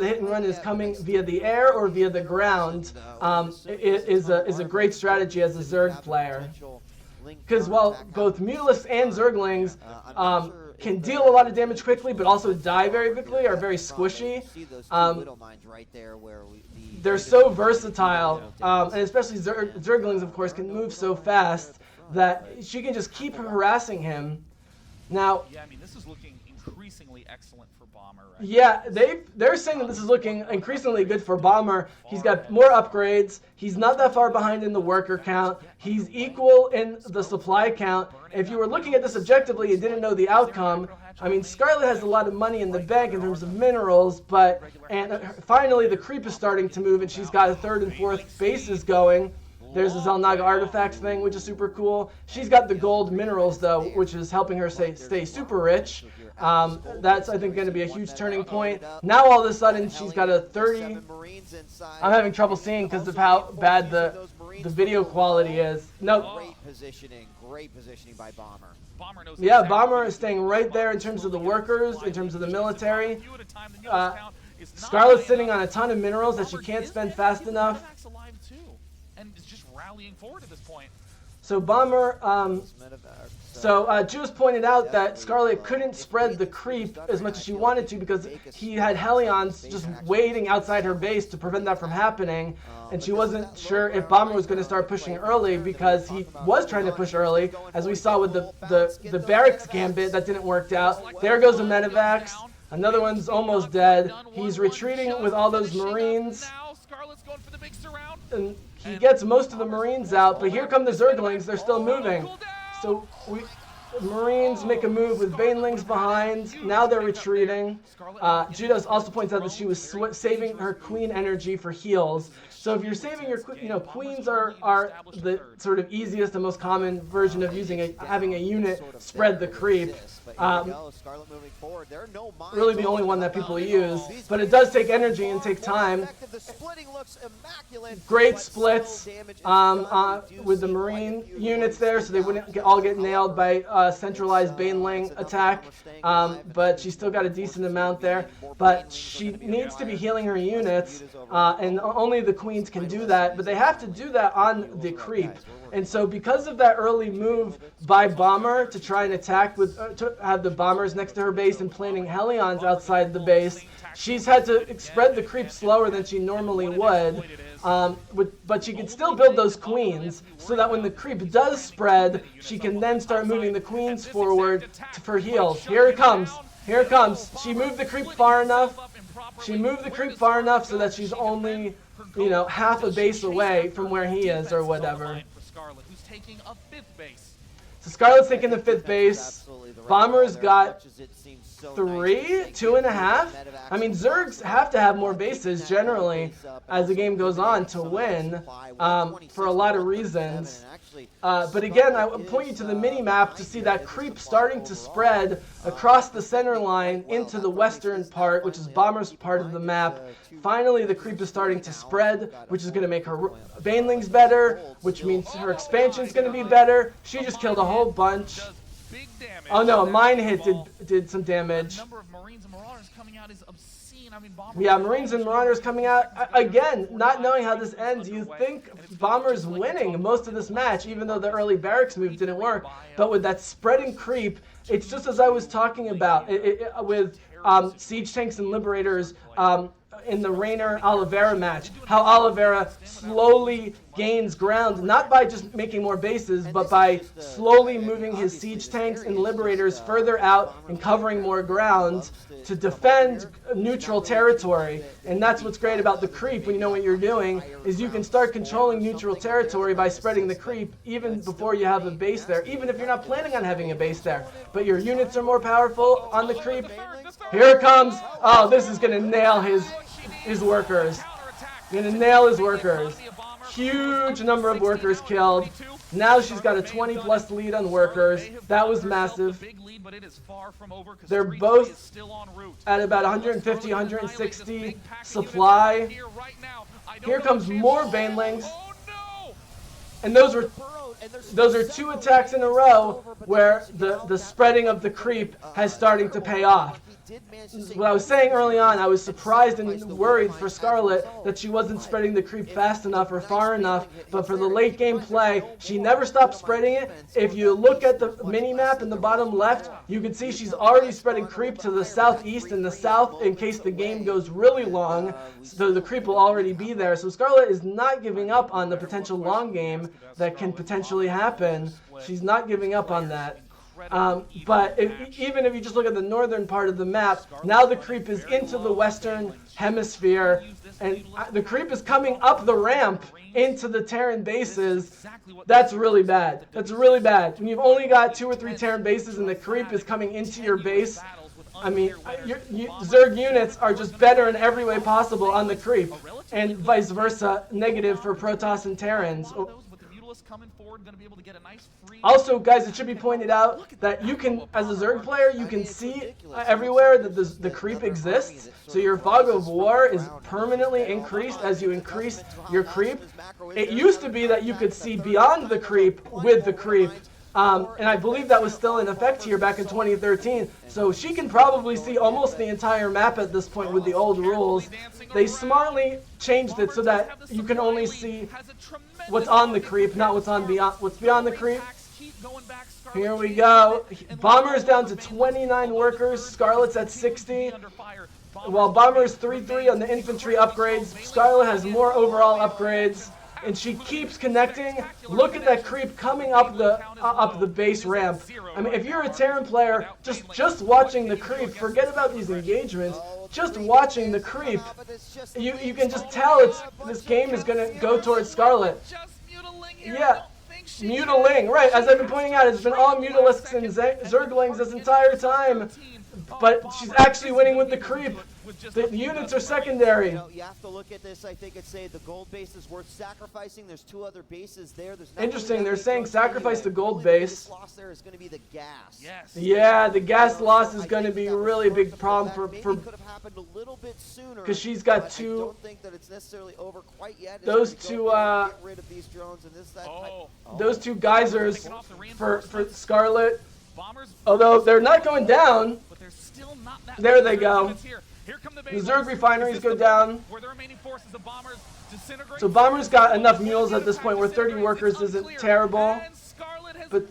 hit and run is coming via the air or via the ground is a great strategy as a Zerg player. Because while both Mutalisks and Zerglings can deal a lot of damage quickly, but also die very quickly, are very squishy. They're so versatile, and especially Zerglings, of course, can move so fast that she can just keep harassing him. Now, yeah, I mean, this is looking increasingly excellent for Bomber, right? Yeah, they're saying that this is looking increasingly good for Bomber. He's got more upgrades. He's not that far behind in the worker count. He's equal in the supply count. If you were looking at this objectively and didn't know the outcome, I mean, Scarlett has a lot of money in the bank in terms of minerals, and finally the creep is starting to move, and she's got a 3rd and 4th bases going. There's the Xel'Naga artifacts thing, which is super cool. She's got the gold minerals, though, which is helping her stay super rich. That's, I think, going to be a huge turning point. Now, all of a sudden, she's got a 30. I'm having trouble seeing because of how bad the video quality is. No. Great positioning by Bomber. Yeah, Bomber is staying right there in terms of the workers, in terms of the military. Scarlett's sitting on a ton of minerals that she can't spend fast enough. And is just rallying forward at this point. So Bomber, Juice pointed out that Scarlett couldn't spread the creep as much as she wanted to because he had Hellions just waiting outside her base to prevent that from happening, and she wasn't sure if Bomber was going to start pushing early because he was trying to push early, as we saw with the Barracks Gambit that didn't work out. There goes a Medivacs. Another one's almost dead. He's retreating with all those Marines. And he gets most of the Marines out, but here come the Zerglings. They're still moving. So Marines make a move with Banelings behind. Now they're retreating. Judas also points out that she was saving her queen energy for heals. So if you're saving your, queens are the sort of easiest and most common version of having a unit spread the creep. Really the only one that people use, but it does take energy and take time. Great splits with the Marine units there, so they wouldn't all get nailed by a centralized Baneling attack, but she's still got a decent amount there. But she needs to be healing her units, and only the queens can do that, but they have to do that on the creep. And so because of that early move by Bomber to try and attack to have the bombers next to her base and planting Hellions outside the base, she's had to spread the creep slower than she normally would. But she can still build those queens so that when the creep does spread, she can then start moving the queens forward for heals. Here it comes. Here it comes. She moved the creep far enough. She moved the creep far enough so that she's only, half a base away from where he is or whatever. So Scarlett's taking the 5th base. Bomber's got 3, 2.5. I mean, Zergs have to have more bases generally as the game goes on to win for a lot of reasons. But again, I would point you to the mini-map to see that creep starting to spread across the center line into the western part, which is Bomber's part of the map. Finally, the creep is starting to spread, which is going to make her Banelings better, which means her expansion's going to be better. She just killed a whole bunch. Oh no, a mine hit did some damage. Yeah, Marines and Marauders coming out. Again, not knowing how this ends, you think Bomber's winning most of this match, even though the early barracks move didn't work. But with that spreading creep, it's just as I was talking about with siege tanks and liberators in the Raynor Oliveira match, how Oliveira slowly gains ground, not by just making more bases, but by slowly moving his siege tanks and liberators further out and covering more ground to defend neutral territory. And that's what's great about the creep when you know what you're doing, is you can start controlling neutral territory by spreading the creep even before you have a base there, even if you're not planning on having a base there. But your units are more powerful on the creep. Here it comes. Oh, this is going to nail his workers. Going to nail his workers. Huge number of workers killed. Now she's got a 20+ lead on workers. That was massive. They're both at about 150, 160 supply. Here comes more Banelings. And those are 2 attacks in a row where the spreading of the creep has starting to pay off. What I was saying early on, I was surprised and worried for Scarlett that she wasn't spreading the creep fast enough or far enough, but for the late game play, she never stopped spreading it. If you look at the mini-map in the bottom left, you can see she's already spreading creep to the southeast and the south in case the game goes really long, so the creep will already be there. So Scarlett is not giving up on the potential long game that can potentially happen. She's not giving up on that. But even if you just look at the northern part of the map, now the creep is into the western hemisphere, and the creep is coming up the ramp into the Terran bases. That's really bad. That's really bad. When you've only got 2 or 3 Terran bases and the creep is coming into your base, I mean, Zerg units are just better in every way possible on the creep, and vice versa, negative for Protoss and Terrans. Also, guys, it should be pointed out that you can, as a Zerg player, you can see everywhere that the creep exists. So your fog of war is permanently increased as you increase your creep. It used to be that you could see beyond the creep with the creep. And I believe that was still in effect here back in 2013. So she can probably see almost the entire map at this point with the old rules. They smartly changed it so that you can only see what's on the creep, not what's beyond the creep. Here we go. Bomber's down to 29 workers. Scarlett's at 60. While Bomber's 3-3 on the infantry upgrades, Scarlett has more overall upgrades. And she keeps connecting. Look at that creep coming up the base ramp. I mean, if you're a Terran player, just watching the creep, forget about these engagements. Just watching the creep, you can just tell this game is going to go towards Scarlett. Yeah, Mutiling, right? As I've been pointing out, it's been all Mutalisks and Zerglings this entire time. But she's actually winning with the creep. The units are secondary. You have to look at this, I think, and say the gold base is worth sacrificing. There's 2 other bases there. Interesting, they're saying sacrifice the gold base. Loss there is going to be the gas. Yes. Yeah, the gas loss is going to be a really big problem for could have happened a little bit sooner. Because she's got 2. I don't think that it's necessarily over quite yet. Those 2 get rid of these drones and this, those 2 geysers for Scarlett. Although they're not going down. There they go. The Zerg refineries go down. So Bomber's got enough mules at this point where 30 workers isn't terrible. But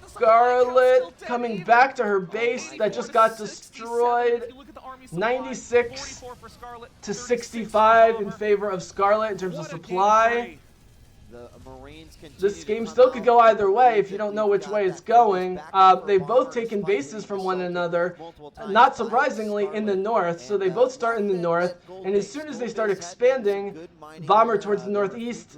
Scarlett coming back to her base that just got destroyed. 96 to 65 in favor of Scarlett in terms of supply. This game still could go either way if you don't know which way it's going. They've both taken bases from one another, not surprisingly, in the north. So they both start in the north, and as soon as they start expanding, Bomber towards the northeast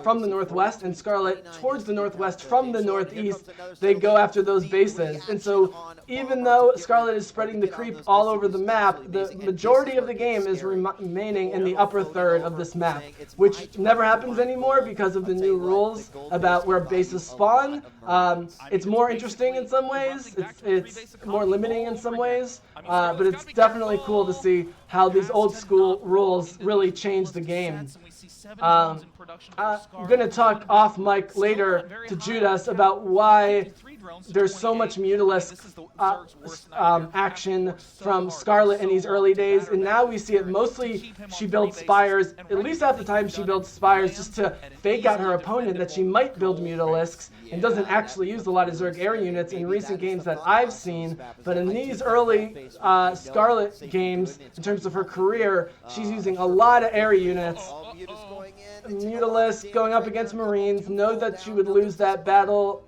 from the northwest, and Scarlett towards the northwest from the northeast, they go after those bases. And so even though Scarlett is spreading the creep all over the map, the majority of the game is remaining in the upper third of this map, which never happens anymore because of the new rules about where bases spawn. It's more interesting in some ways, it's more limiting in some ways, but it's definitely cool to see how these old school rules really change the game. I'm going to talk off mic later to Judas about why there's so much Mutalisk action from Scarlett in these early days, and now we see it mostly she builds spires. At least half the time she builds spires just to fake out her opponent that she might build Mutalisks, and doesn't actually use a lot of Zerg air units in recent games that I've seen. But in these early Scarlett games, in terms of her career, she's using a lot of air units. Mutalisk going up against Marines, know that she would lose that battle,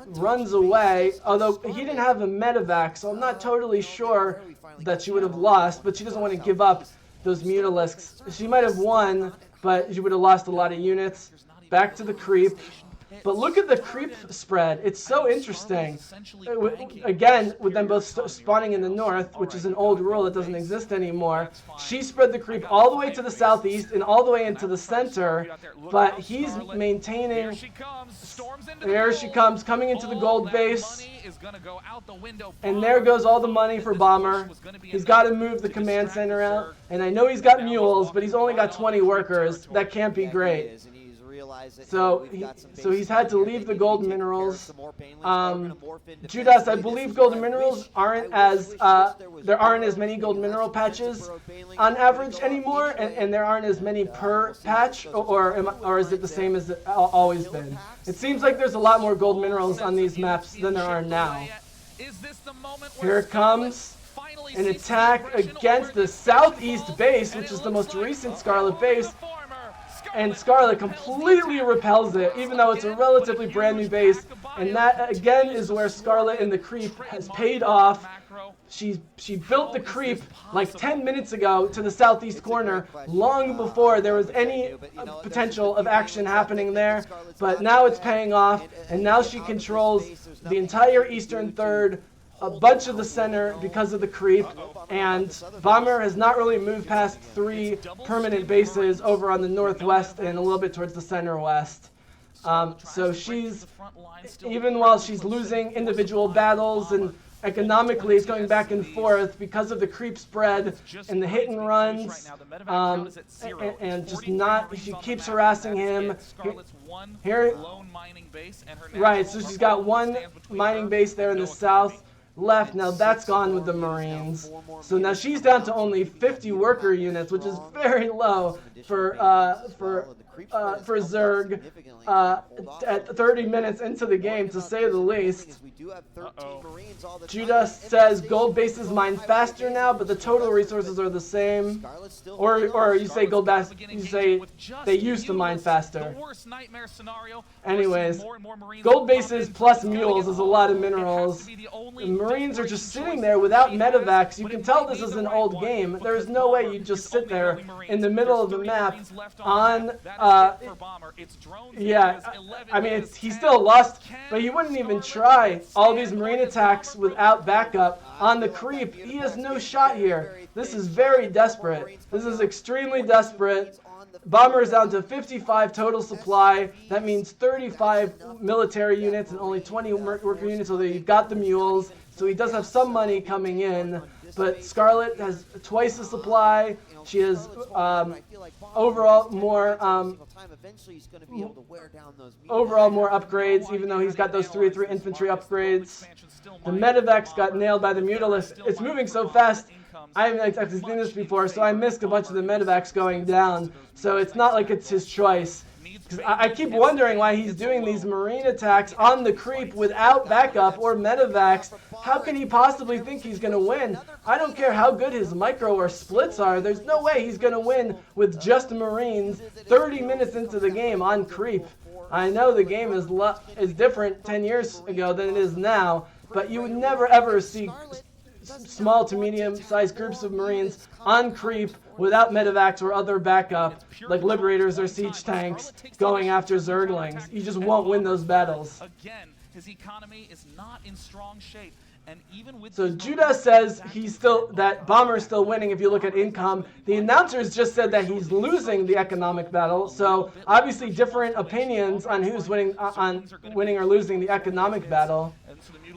runs away, although he didn't have a medevac, so I'm not totally sure that she would have lost, but she doesn't want to give up those Mutalisks. She might have won, but she would have lost a lot of units. Back to the creep. But look at the creep spread. It's so interesting. Again, with them both spawning in the north, which is an old rule that doesn't exist anymore, she spread the creep all the way to the southeast and all the way into the center, but he's maintaining. There she comes, coming into the gold base. And there goes all the money for Bomber. He's got to move the command center out. And I know he's got mules, but he's only got 20 workers. That can't be great. So he's had to leave the gold minerals. Judas, I believe gold minerals aren't as there aren't as many gold mineral patches on average anymore, and there aren't as many per patch, or is it the same as it always been? It seems like there's a lot more gold minerals on these maps than there are now. Here it comes. An attack against the southeast base, which is the most recent Scarlett base. And Scarlett completely repels it, even though it's a relatively brand new base. And that, again, is where Scarlett and the creep has paid off. She built the creep like 10 minutes ago to the southeast corner, long before there was any potential of action happening there. But now it's paying off, and now she controls the entire eastern third, a bunch of the center because of the creep, and Bomber has not really moved past 3 permanent bases over on the northwest and a little bit towards the center west. So she's, even while she's losing individual battles and economically it's going back and forth because of the creep spread and the hit and runs, and just not, she keeps harassing him. Here, right, so she's got 1 mining base there in the south. Left. Now that's gone with the Marines. So now she's down to only 50 worker units, which is very low for Zerg at 30 minutes into the game, to say the least. Judas says gold bases mine faster now, but the total resources are the same. Or you say gold base, you say they used to mine faster. Anyways, gold bases plus mules is a lot of minerals. The Marines are just sitting there without medevacs. You can tell this is an old game. There's no way you just sit there in the middle of the map on yeah, I mean, he still lost, but he wouldn't even try all these Marine attacks without backup on the creep. He has no shot here. This is very desperate. This is extremely desperate. Bomber is down to 55 total supply. That means 35 military units and only 20 worker units, so that you've got the mules. So he does have some money coming in, but Scarlett has twice the supply. She has overall more upgrades, even though he's got those 3 infantry upgrades. The medevacs got nailed by the Mutalist. It's moving so fast. I haven't actually seen this before, so I missed a bunch of the medevacs going down. So it's not like it's his choice. I keep wondering why he's doing these Marine attacks on the creep without backup or medevacs. How can he possibly think he's going to win? I don't care how good his micro or splits are. There's no way he's going to win with just Marines 30 minutes into the game on creep. I know the game is different 10 years ago than it is now, but you would never ever see small to medium-sized groups of Marines on creep without medevacs or other backup, like Liberators or Siege tanks, going after Zerglings. You just won't win those battles. Again, his economy is not in strong shape. And even with so Judas says that Bomber is still winning if you look at income. The announcers just said that he's losing the economic battle. So obviously different opinions on who's winning or losing the economic battle.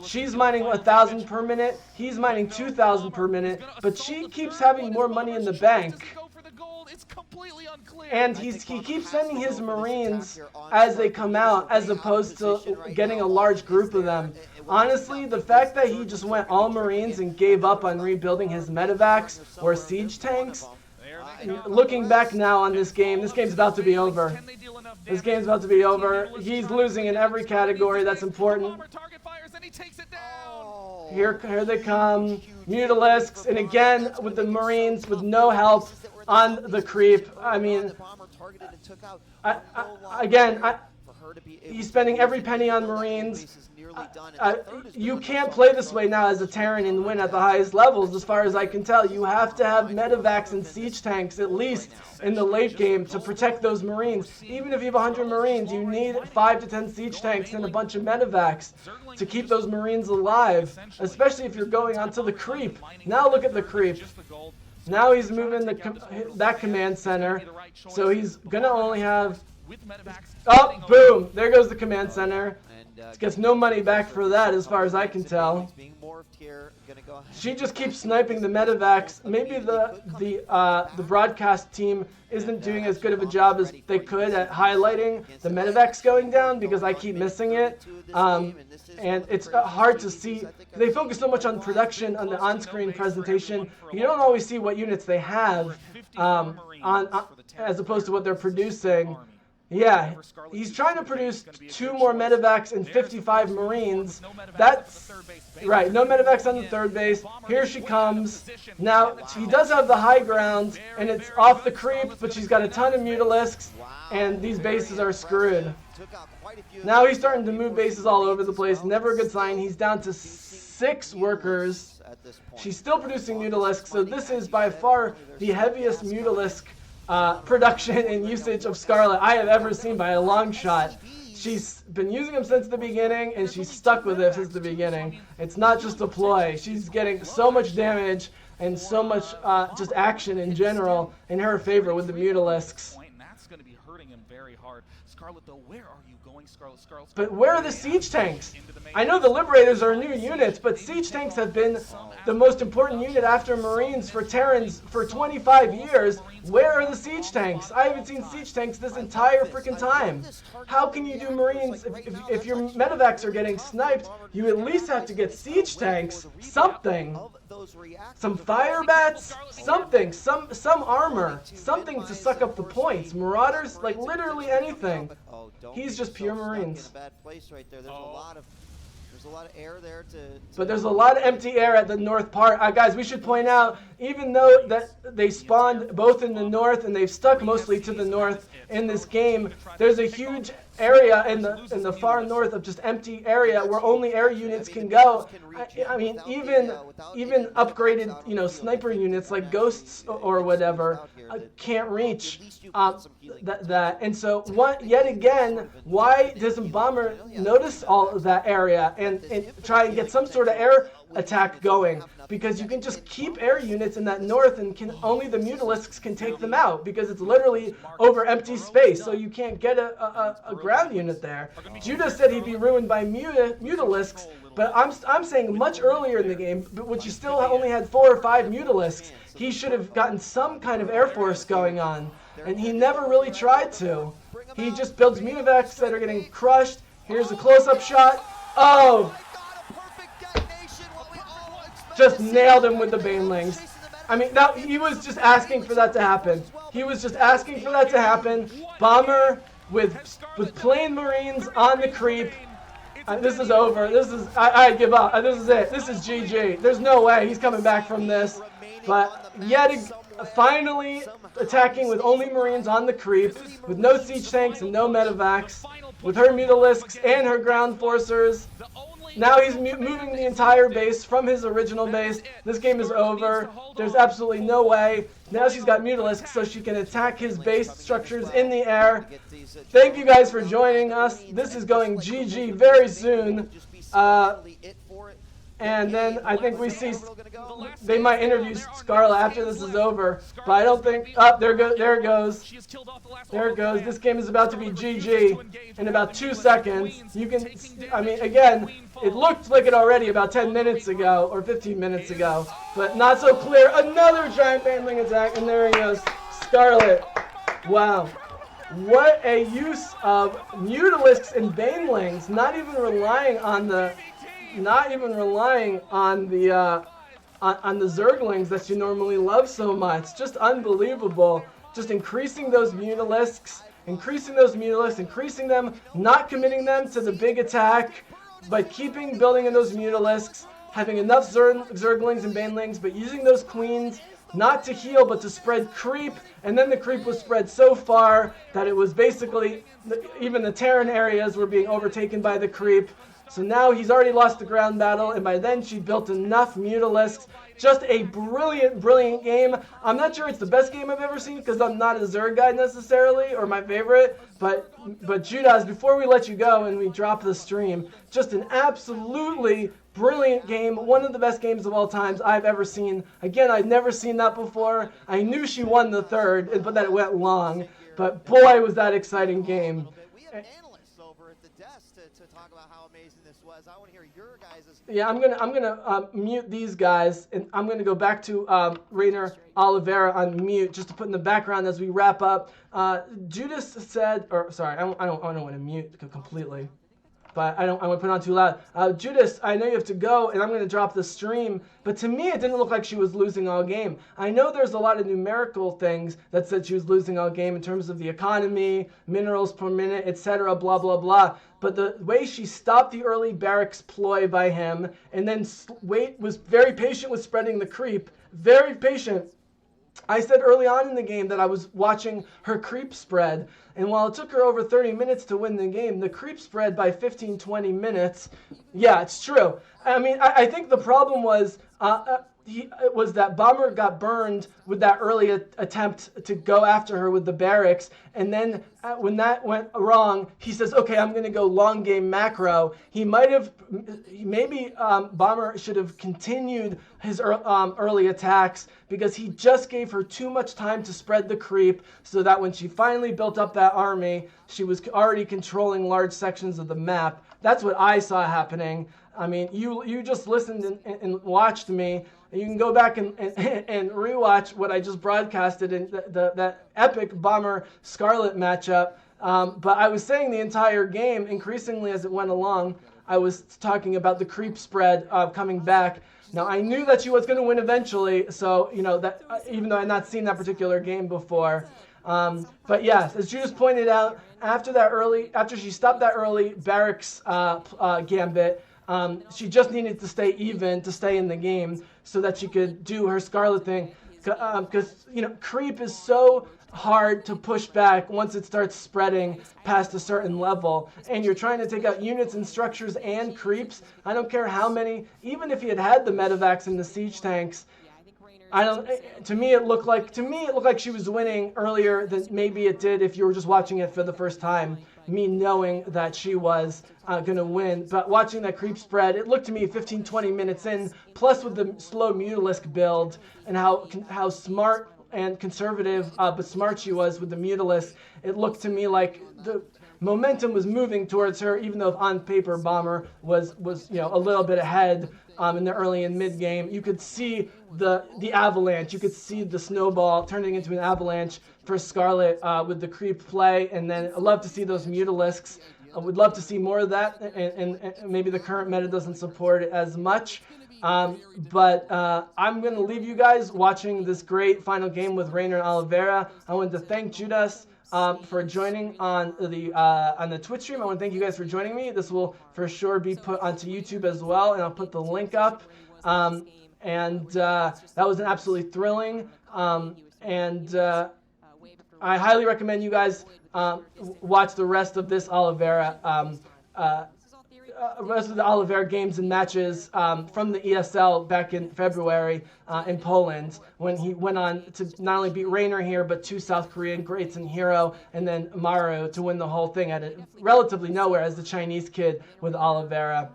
She's mining 1,000 per minute. He's mining 2,000 per minute. But she keeps having more money in the bank. And he keeps sending his Marines as they come out, as opposed to getting a large group of them. Honestly, the fact that he just went all Marines and gave up on rebuilding his medevacs or siege tanks, looking back now on this game's about to be over. This game's about to be over. He's losing in every category that's important. Here they come, Mutalisks, and again with the Marines with no help on the creep. I mean, he's spending every penny on Marines. you can't play this way now as a Terran and win at the highest levels, as far as I can tell. You have to have medevacs and siege tanks, at least in the late game, to protect those Marines. Even if you have 100 Marines, you need 5 to 10 siege tanks and a bunch of medevacs to keep those Marines alive, especially if you're going onto the creep. Now look at the creep. Now he's moving that command center, so he's going to only have... Oh, boom! There goes the command center. Gets no money back for that, as far as I can tell. She just keeps sniping the medevacs. Maybe the broadcast team isn't doing as good of a job as they could at highlighting the medevacs going down, because I keep missing it. And it's hard to see. They focus so much on production, on the on-screen presentation. You don't always see what units they have as opposed to what they're producing. Yeah, he's trying to produce 2 more medevacs and 55 Marines. That's right, no medevacs on the third base. Here she comes. Now, he does have the high ground, and it's off the creep, but she's got a ton of mutilisks, and these bases are screwed. Now he's starting to move bases all over the place. Never a good sign. He's down to 6 workers. She's still producing mutilisks, so this is by far the heaviest mutilisk production and usage of Scarlett I have ever seen by a long shot. She's been using them since the beginning, and she's stuck with it since the beginning. It's not just a ploy. She's getting so much damage and so much just action in general in her favor with the mutilisks. That's going to be hurting him very hard. Scarlett, though, where are you going, Scarlett? But where are the siege tanks? I know the Liberators are new units, but siege tanks have been the most important unit after Marines for Terrans for 25 years. Where are the siege tanks? I haven't seen siege tanks this entire freaking time. How can you do Marines if your medevacs are getting sniped? You at least have to get siege tanks. Something. Some fire bats, something, some armor, something to suck up the points. Marauders, like literally anything. He's just pure Marines. There's a lot of air there but there's a lot of empty air at the north part. Guys, we should point out, even though that they spawned both in the north and they've stuck mostly to the north in this game, there's a huge area in the far north of just empty area where only air units can go. I mean, even upgraded, sniper units like Ghosts or whatever can't reach that. And so, yet again, why doesn't Bomber notice all of that area and try and get some sort of air attack going? Because you can just keep air units in that north, and only the mutilisks can take them out, because it's literally over empty space, so you can't get a ground unit there. Judah said he'd be ruined by mutilisks, but I'm saying much earlier in the game, which you still only had 4 or 5 mutilisks, he should have gotten some kind of air force going on, and he never really tried to. He just builds medevacs that are getting crushed. Here's a close-up shot. Oh! Just nailed him with the banelings. I mean, he was just asking for that to happen. He was just asking for that to happen. Bomber with plain Marines on the creep. This is over. I give up. This is it. This is GG. There's no way he's coming back from this. But yet finally attacking with only Marines on the creep, with no siege tanks and no medevacs, with her mutilisks and her ground forcers. Now he's moving the entire base from his original base. This game is over. There's absolutely no way. Now she's got mutilisks, so she can attack his base structures in the air. Thank you guys for joining us. This is going GG very soon. And then I think we see they might interview Scarlett after this is over, but I don't think. Oh, there it goes. There it goes. This game is about to be GG in about 2 seconds. You can, I mean, again, it looked like it already about 10 minutes ago or 15 minutes ago, but not so clear. Another giant baneling attack, and there he goes, Scarlett. Wow. What a use of mutilisks and banelings, not even relying on the Zerglings that you normally love so much. Just unbelievable. Just increasing those mutilisks, increasing them, not committing them to the big attack, but building in those mutilisks, having enough Zerglings and banelings, but using those queens not to heal but to spread creep, and then the creep was spread so far that it was basically even the Terran areas were being overtaken by the creep. So now he's already lost the ground battle, and by then she built enough Mutalisks. Just a brilliant, brilliant game. I'm not sure it's the best game I've ever seen because I'm not a Zerg guy necessarily, or my favorite, but Judas, before we let you go and we drop the stream, just an absolutely brilliant game. One of the best games of all times I've ever seen. Again, I'd never seen that before. I knew she won the third, but that it went long. But boy, was that exciting game. We have analysts over at the desk to talk about how amazing this was. I want to hear your guys'. Yeah, I'm gonna mute these guys, and I'm gonna go back to Rainer Oliveira on mute just to put in the background as we wrap up. Judas said, or sorry, I don't want to mute completely, but I want to put it on too loud. Judas, I know you have to go, and I'm going to drop the stream, but to me it didn't look like she was losing all game. I know there's a lot of numerical things that said she was losing all game in terms of the economy, minerals per minute, etc., blah, blah, blah. But the way she stopped the early barracks ploy by him, and then was very patient with spreading the creep, very patient. I said early on in the game that I was watching her creep spread, and while it took her over 30 minutes to win the game, the creep spread by 15-20 minutes. Yeah, it's true. I mean, I think the problem was that Bomber got burned with that early attempt to go after her with the barracks, and then when that went wrong, he says, okay, I'm going to go long game macro. Maybe Bomber should have continued his early attacks because he just gave her too much time to spread the creep so that when she finally built up that army, she was already controlling large sections of the map. That's what I saw happening. I mean, you just listened and watched me. You can go back and rewatch what I just broadcasted in that epic Bomber Scarlett matchup. But I was saying the entire game, increasingly as it went along, I was talking about the creep spread coming back. Now, I knew that she was going to win eventually, so, you know, that even though I had not seen that particular game before. But yes, as Judas pointed out, after she stopped that early barracks gambit, she just needed to stay even to stay in the game so that she could do her Scarlet thing. Because, you know, creep is so hard to push back once it starts spreading past a certain level. And you're trying to take out units and structures and creeps. I don't care how many, even if he had the medevacs and the siege tanks, to me it looked like she was winning earlier than maybe it did if you were just watching it for the first time, me knowing that she was going to win. But watching that creep spread, it looked to me 15-20 minutes in, plus with the slow Mutalisk build and how smart and conservative but smart she was with the Mutalisk, it looked to me like the momentum was moving towards her, even though on paper Bomber was a little bit ahead in the early and mid game. You could see the avalanche. You could see the snowball turning into an avalanche for Scarlett with the creep play, and then I'd love to see those Mutalisks. I would love to see more of that, and maybe the current meta doesn't support it as much. But I'm going to leave you guys watching this great final game with Rainer and Oliveira. I wanted to thank Judas for joining on the Twitch stream. I want to thank you guys for joining me. This will for sure be put onto YouTube as well, and I'll put the link up. And that was an absolutely thrilling. I highly recommend you guys watch the rest of this Oliveira, rest of the Oliveira games and matches from the ESL back in February in Poland, when he went on to not only beat Rainer here, but 2 South Korean greats in Hero, and then Maru to win the whole thing at relatively nowhere as the Chinese kid with Oliveira.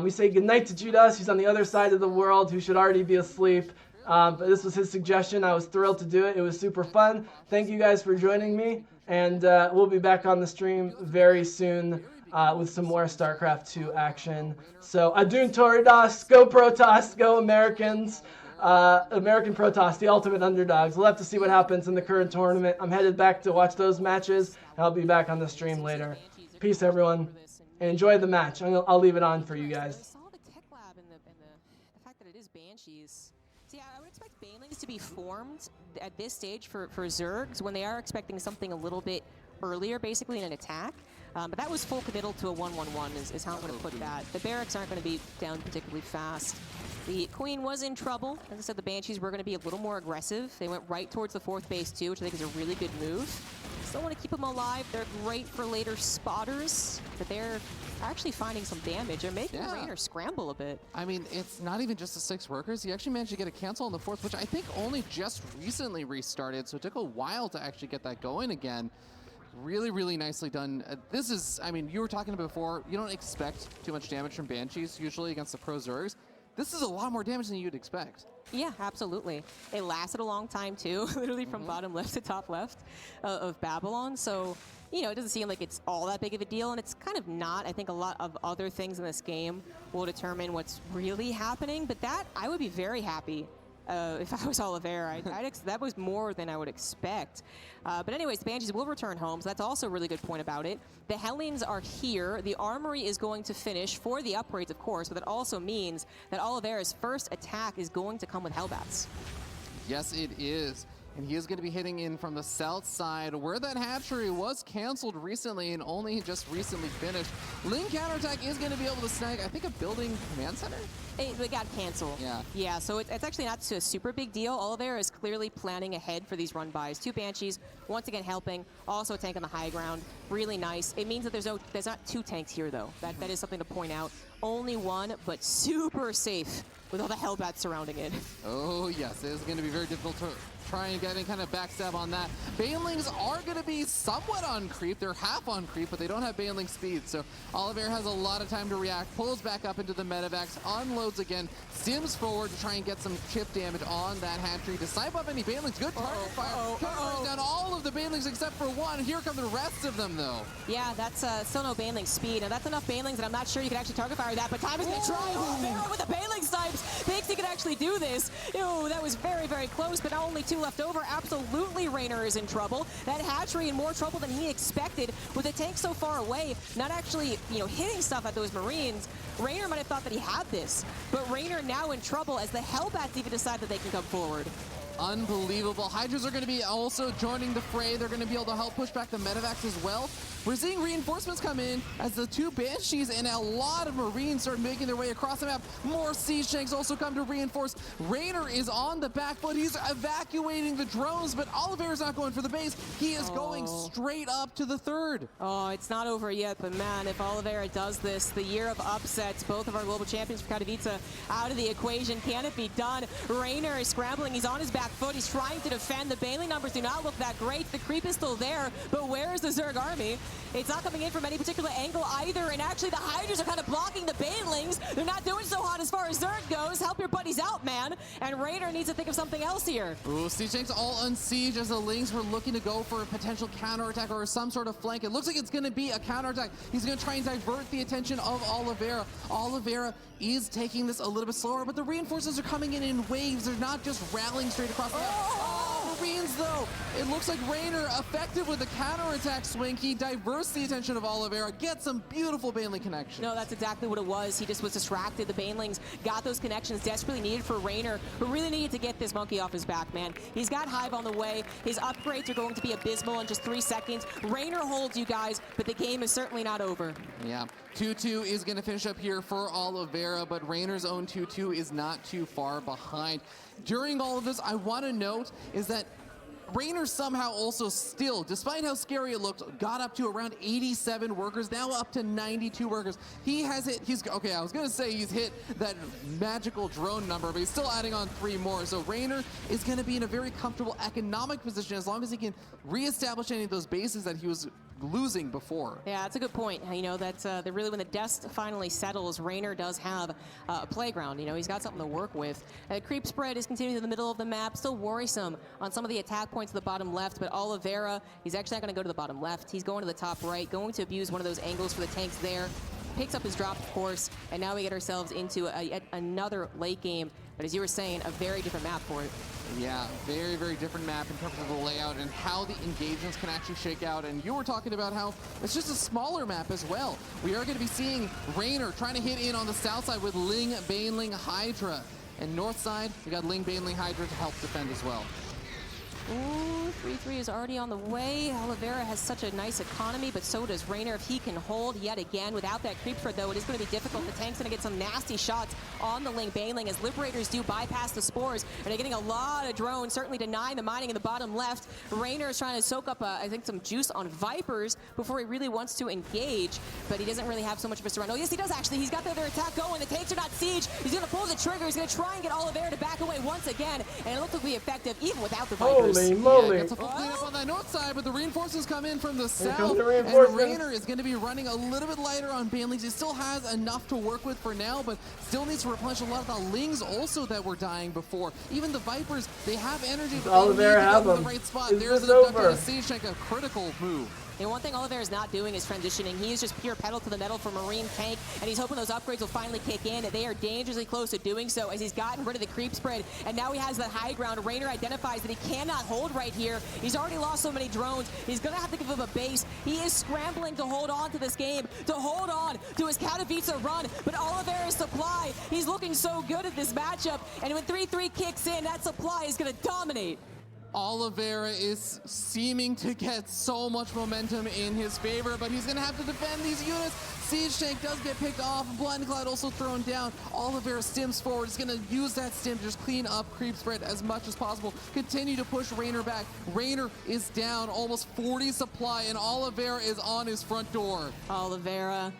We say goodnight to Judas, who's on the other side of the world, who should already be asleep. But this was his suggestion. I was thrilled to do it. It was super fun. Thank you guys for joining me, and we'll be back on the stream very soon with some more StarCraft 2 action. So, Adun Toridas, go Protoss, go Americans. American Protoss, the ultimate underdogs. We'll have to see what happens in the current tournament. I'm headed back to watch those matches, and I'll be back on the stream later. Peace, everyone, and enjoy the match. I'll leave it on for you guys. I saw the tech lab and the fact that it is Banshees. So yeah, I would expect Banelings to be formed at this stage for Zergs when they are expecting something a little bit earlier, basically in an attack. But that was full committal to a 1-1-1 is how I'm going to put that. The barracks aren't going to be down particularly fast. The Queen was in trouble. As I said, the Banshees were going to be a little more aggressive. They went right towards the 4th base too, which I think is a really good move. Still want to keep them alive. They're great for later spotters, but they're actually finding some damage and making Raynor scramble a bit. I mean, it's not even just the 6 workers. He actually managed to get a cancel on the 4th, which I think only just recently restarted, so it took a while to actually get that going again. Really, really nicely done. This is, I mean, you were talking about before, you don't expect too much damage from Banshees usually against the pro Zergs. This is a lot more damage than you'd expect. Yeah, absolutely. It lasted a long time too, literally from bottom left to top left of Babylon. So, you know, it doesn't seem like it's all that big of a deal, and it's kind of not. I think a lot of other things in this game will determine what's really happening, but that, I would be very happy if I was Oliveira. That was more than I would expect. But anyways, the Banshees will return home, so that's also a really good point about it. The Hellions are here. The Armory is going to finish for the upgrades, of course, but that also means that Oliveira's first attack is going to come with Hellbats. Yes, it is. And he is going to be hitting in from the south side, where that hatchery was canceled recently and only just recently finished. Ling counterattack is going to be able to snag, I think, a building command center? It got canceled. Yeah. Yeah, so it's actually not a super big deal. Oliveira is clearly planning ahead for these run-bys. 2 Banshees, once again helping, also a tank on the high ground. Really nice. It means that there's not 2 tanks here, though. That is something to point out. Only 1, but super safe with all the Hellbats surrounding it. Oh, yes. It is going to be very difficult to try and get any kind of backstab on that. Banelings are going to be somewhat on creep. They're half on creep, but they don't have Baneling speed. So Oliveira has a lot of time to react, pulls back up into the medevacs, unloads again, sims forward to try and get some chip damage on that hatchery to snipe up any Banelings. Good target fire. Covers down all of the Banelings except for 1. Here come the rest of them, though. Yeah, that's still no Baneling speed. Now, that's enough Banelings that I'm not sure you can actually target fire that, but time is going to try. Oliveira with the Baneling snipes thinks he can actually do this. Ew, that was very, very close, but now only 2 left over. Absolutely, Raynor is in trouble. That hatchery in more trouble than he expected. With the tank so far away, not actually, hitting stuff at those Marines, Raynor might have thought that he had this, but Raynor now in trouble as the Hellbats even decide that they can come forward. Unbelievable. Hydras are going to be also joining the fray. They're going to be able to help push back the medevacs as well. We're seeing reinforcements come in as the 2 Banshees and a lot of Marines start making their way across the map. More siege tanks also come to reinforce. Raynor is on the back foot. He's evacuating the drones, but Oliveira's not going for the base. He is going straight up to the 3rd. Oh, it's not over yet, but man, if Oliveira does this, the year of upsets, both of our global champions for Katowice out of the equation. Can it be done? Raynor is scrambling. He's on his back foot. He's trying to defend. The Baneling numbers do not look that great. The creep is still there, but where is the Zerg army? It's not coming in from any particular angle either, and actually the Hydras are kind of blocking the Banelings. They're not doing so hot as far as Zerg goes. Help your buddies out, man. And Raynor needs to think of something else here. Ooh, siege tanks all unsieged as the Lings were looking to go for a potential counterattack or some sort of flank. It looks like it's going to be a counterattack. He's going to try and divert the attention of Oliveira. Oliveira is taking this a little bit slower, but the reinforcements are coming in waves. They're not just rallying straight across the map. Marines, though. It looks like Raynor, effective with the counterattack swing. He diverts the attention of Oliveira, gets some beautiful Baneling connections. No, that's exactly what it was. He just was distracted. The Banelings got those connections desperately needed for Raynor, who really needed to get this monkey off his back, man. He's got Hive on the way. His upgrades are going to be abysmal in just 3 seconds. Raynor holds, you guys, but the game is certainly not over. Yeah, 2-2 is going to finish up here for Oliveira, but Raynor's own 2-2 is not too far behind. During all of this, I want to note is that Raynor somehow also still, despite how scary it looked, got up to around 87 workers, now up to 92 workers. He has hit, okay, I was going to say he's hit that magical drone number, but he's still adding on 3 more. So Raynor is going to be in a very comfortable economic position as long as he can reestablish any of those bases that he was losing before. Yeah, that's a good point. That's really when the dust finally settles, Raynor does have a playground. He's got something to work with. Creep spread is continuing to the middle of the map, still worrisome on some of the attack points to the bottom left, but Oliveira, he's actually not going to go to the bottom left. He's going to the top right, going to abuse one of those angles for the tanks there. Picks up his drop, of course, and now we get ourselves into yet another late game. But as you were saying, a very different map for it. Yeah, very, very different map in terms of the layout and how the engagements can actually shake out. And you were talking about how it's just a smaller map as well. We are going to be seeing Raynor trying to hit in on the south side with Ling, Baneling, Hydra. And north side, we got Ling, Baneling, Hydra to help defend as well. Ooh, 3-3 is already on the way. Oliveira has such a nice economy, but so does Raynor. If he can hold yet again without that creep spread, though, it is going to be difficult. The tank's going to get some nasty shots on the Ling Baneling as Liberators do bypass the spores. And they're getting a lot of drones, certainly denying the mining in the bottom left. Raynor is trying to soak up, I think, some juice on Vipers before he really wants to engage, but he doesn't really have so much of a surround. Oh, yes, he does, actually. He's got the other attack going. The tanks are not siege. He's going to pull the trigger. He's going to try and get Oliveira to back away once again, and it looks like it'll be effective even without the Vipers. Holy moly. Yeah, gets a full cleanup on that north side, but the reinforcements come in from the south, the and Raynor is going to be running a little bit lighter on Banelings. He still has enough to work with for now, but still needs to replenish a lot of the Lings also that were dying before. Even the Vipers, they have energy, but Oliveira they need to have get in them. the right spot. Is There's this an over? abducted siege tank, a critical move. And one thing Oliveira is not doing is transitioning. He is just pure pedal to the metal for Marine tank, and he's hoping those upgrades will finally kick in. They are dangerously close to doing so as he's gotten rid of the creep spread, and now he has the high ground. Raynor identifies that he cannot hold right here. He's already lost so many drones. He's going to have to give him a base. He is scrambling to hold on to this game, to hold on to his Katowice run, but Oliveira's supply, he's looking so good at this matchup, and when 3-3 kicks in, that supply is going to dominate. Oliveira is seeming to get so much momentum in his favor, but he's going to have to defend these units. Siege tank does get picked off, Blind Cloud also thrown down. Oliveira stims forward. He's going to use that stim to just clean up creep spread as much as possible. Continue to push Raynor back. Raynor is down almost 40 supply, and Oliveira is on his front door. Oliveira.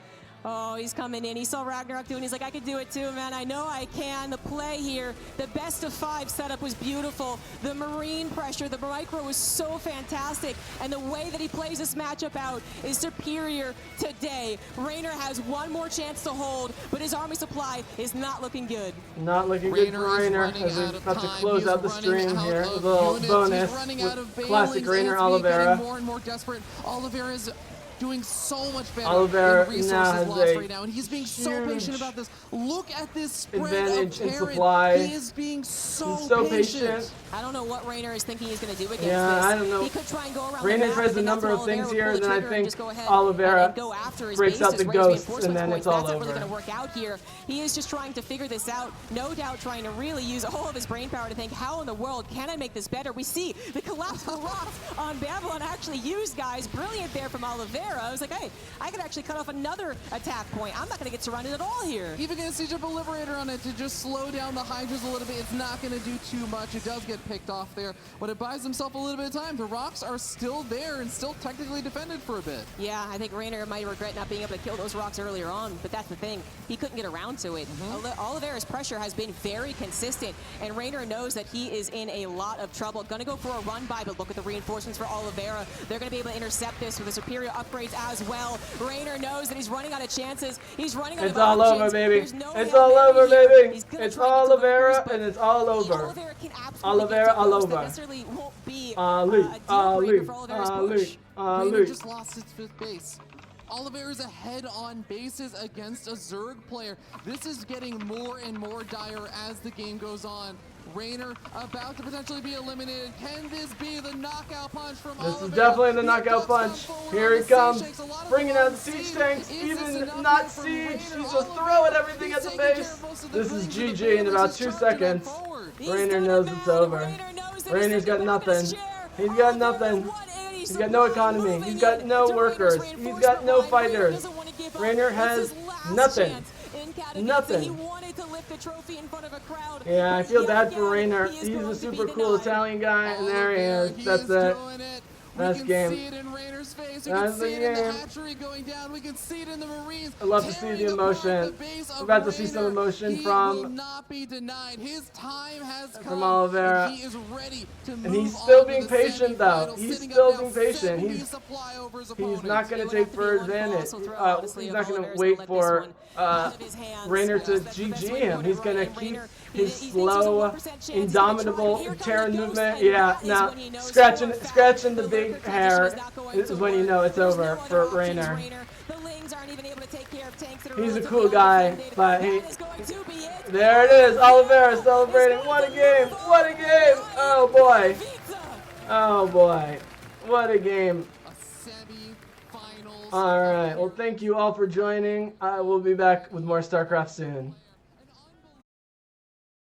Oh, he's coming in. He saw Ragnarok doing. He's like, I could do it too, man. I know I can. The play here, the best of 5 setup was beautiful. The Marine pressure, the micro was so fantastic. And the way that he plays this matchup out is superior today. Raynor has one more chance to hold, but his army supply is not looking good. Not looking good for Raynor as we're about to close out the stream here. A little bonus with classic Raynor Oliveira. More and more desperate. Oliveira is doing so much better Oliveira in resources now has lost right now, and he's being so patient about this. Look at this spread advantage of in Terran. supply. He is being so, He's so patient. I don't know what Raynor is thinking he's going to do against Yeah, this. I don't know. He could try and go around Raynor the map. tries a I think number that's of what things Oliveira here, will and then I pull the trigger and think just go ahead Oliveira and go after his breaks out bases, the raise ghosts, reinforcement and then points. it's all That's not really over. going to work out here. He is just trying to figure this out. No doubt trying to really use all of his brain power to think, how in the world can I make this better? We see the collapsible rocks on Babylon actually used, guys. Brilliant there from Oliveira. I was like, hey, I could actually cut off another attack point. I'm not going to get surrounded at all here. Even going to siege up a Liberator on it to just slow down the Hydras a little bit. It's not going to do too much. It does get picked off there, but it buys himself a little bit of time. The rocks are still there and still technically defended for a bit. Yeah, I think Raynor might regret not being able to kill those rocks earlier on, but that's the thing. He couldn't get around to it. Oliveira's pressure has been very consistent, and Raynor knows that he is in a lot of trouble. Gonna go for a run by, but look at the reinforcements for Oliveira. They're gonna be able to intercept this with the superior upgrades as well. Raynor knows that he's running out of chances. He's running out of all options. over, baby. There's no It's Hail all Mary over, here. baby. He's gonna It's try to get the Oliveira, Vipers, but and it's all over. Oliveira can absolutely Oliveira get to all those. over. That necessarily won't be Ali, a deal breaker for Oliveira's push. Raynor just lost its 5th base. Oliveira's ahead on bases against a Zerg player. This is getting more and more dire as the game goes on. Raynor about to potentially be eliminated. Can this be the knockout punch from Oliveira? This is definitely the knockout punch. Here he comes, bringing out the siege tanks, even not siege. He's just throwing everything at the base. This is GG in about 2 seconds. Raynor knows it's over. Raynor's got nothing. He's got nothing. He's got no economy. He's got no workers. He's got no fighters. Raynor has nothing. Nothing. Yeah, I feel bad for Raynor. He's a super cool Italian guy, and there he is. That's it. That's game. That's the game. I love to see the emotion. I'm about to see some emotion from Oliveira. And he's still being patient, though. He's still being patient. He's not going to take for advantage. He's not going to wait for Raynor to GG him. He's going to keep his slow, indomitable Terran movement. Yeah, now scratching the big hair is when you know it's over for Raynor. He's a cool guy, but there it is. Oliveira celebrating. What a game! What a game! Oh boy! Oh boy! What a game! All right. Well, thank you all for joining. I will be back with more StarCraft soon.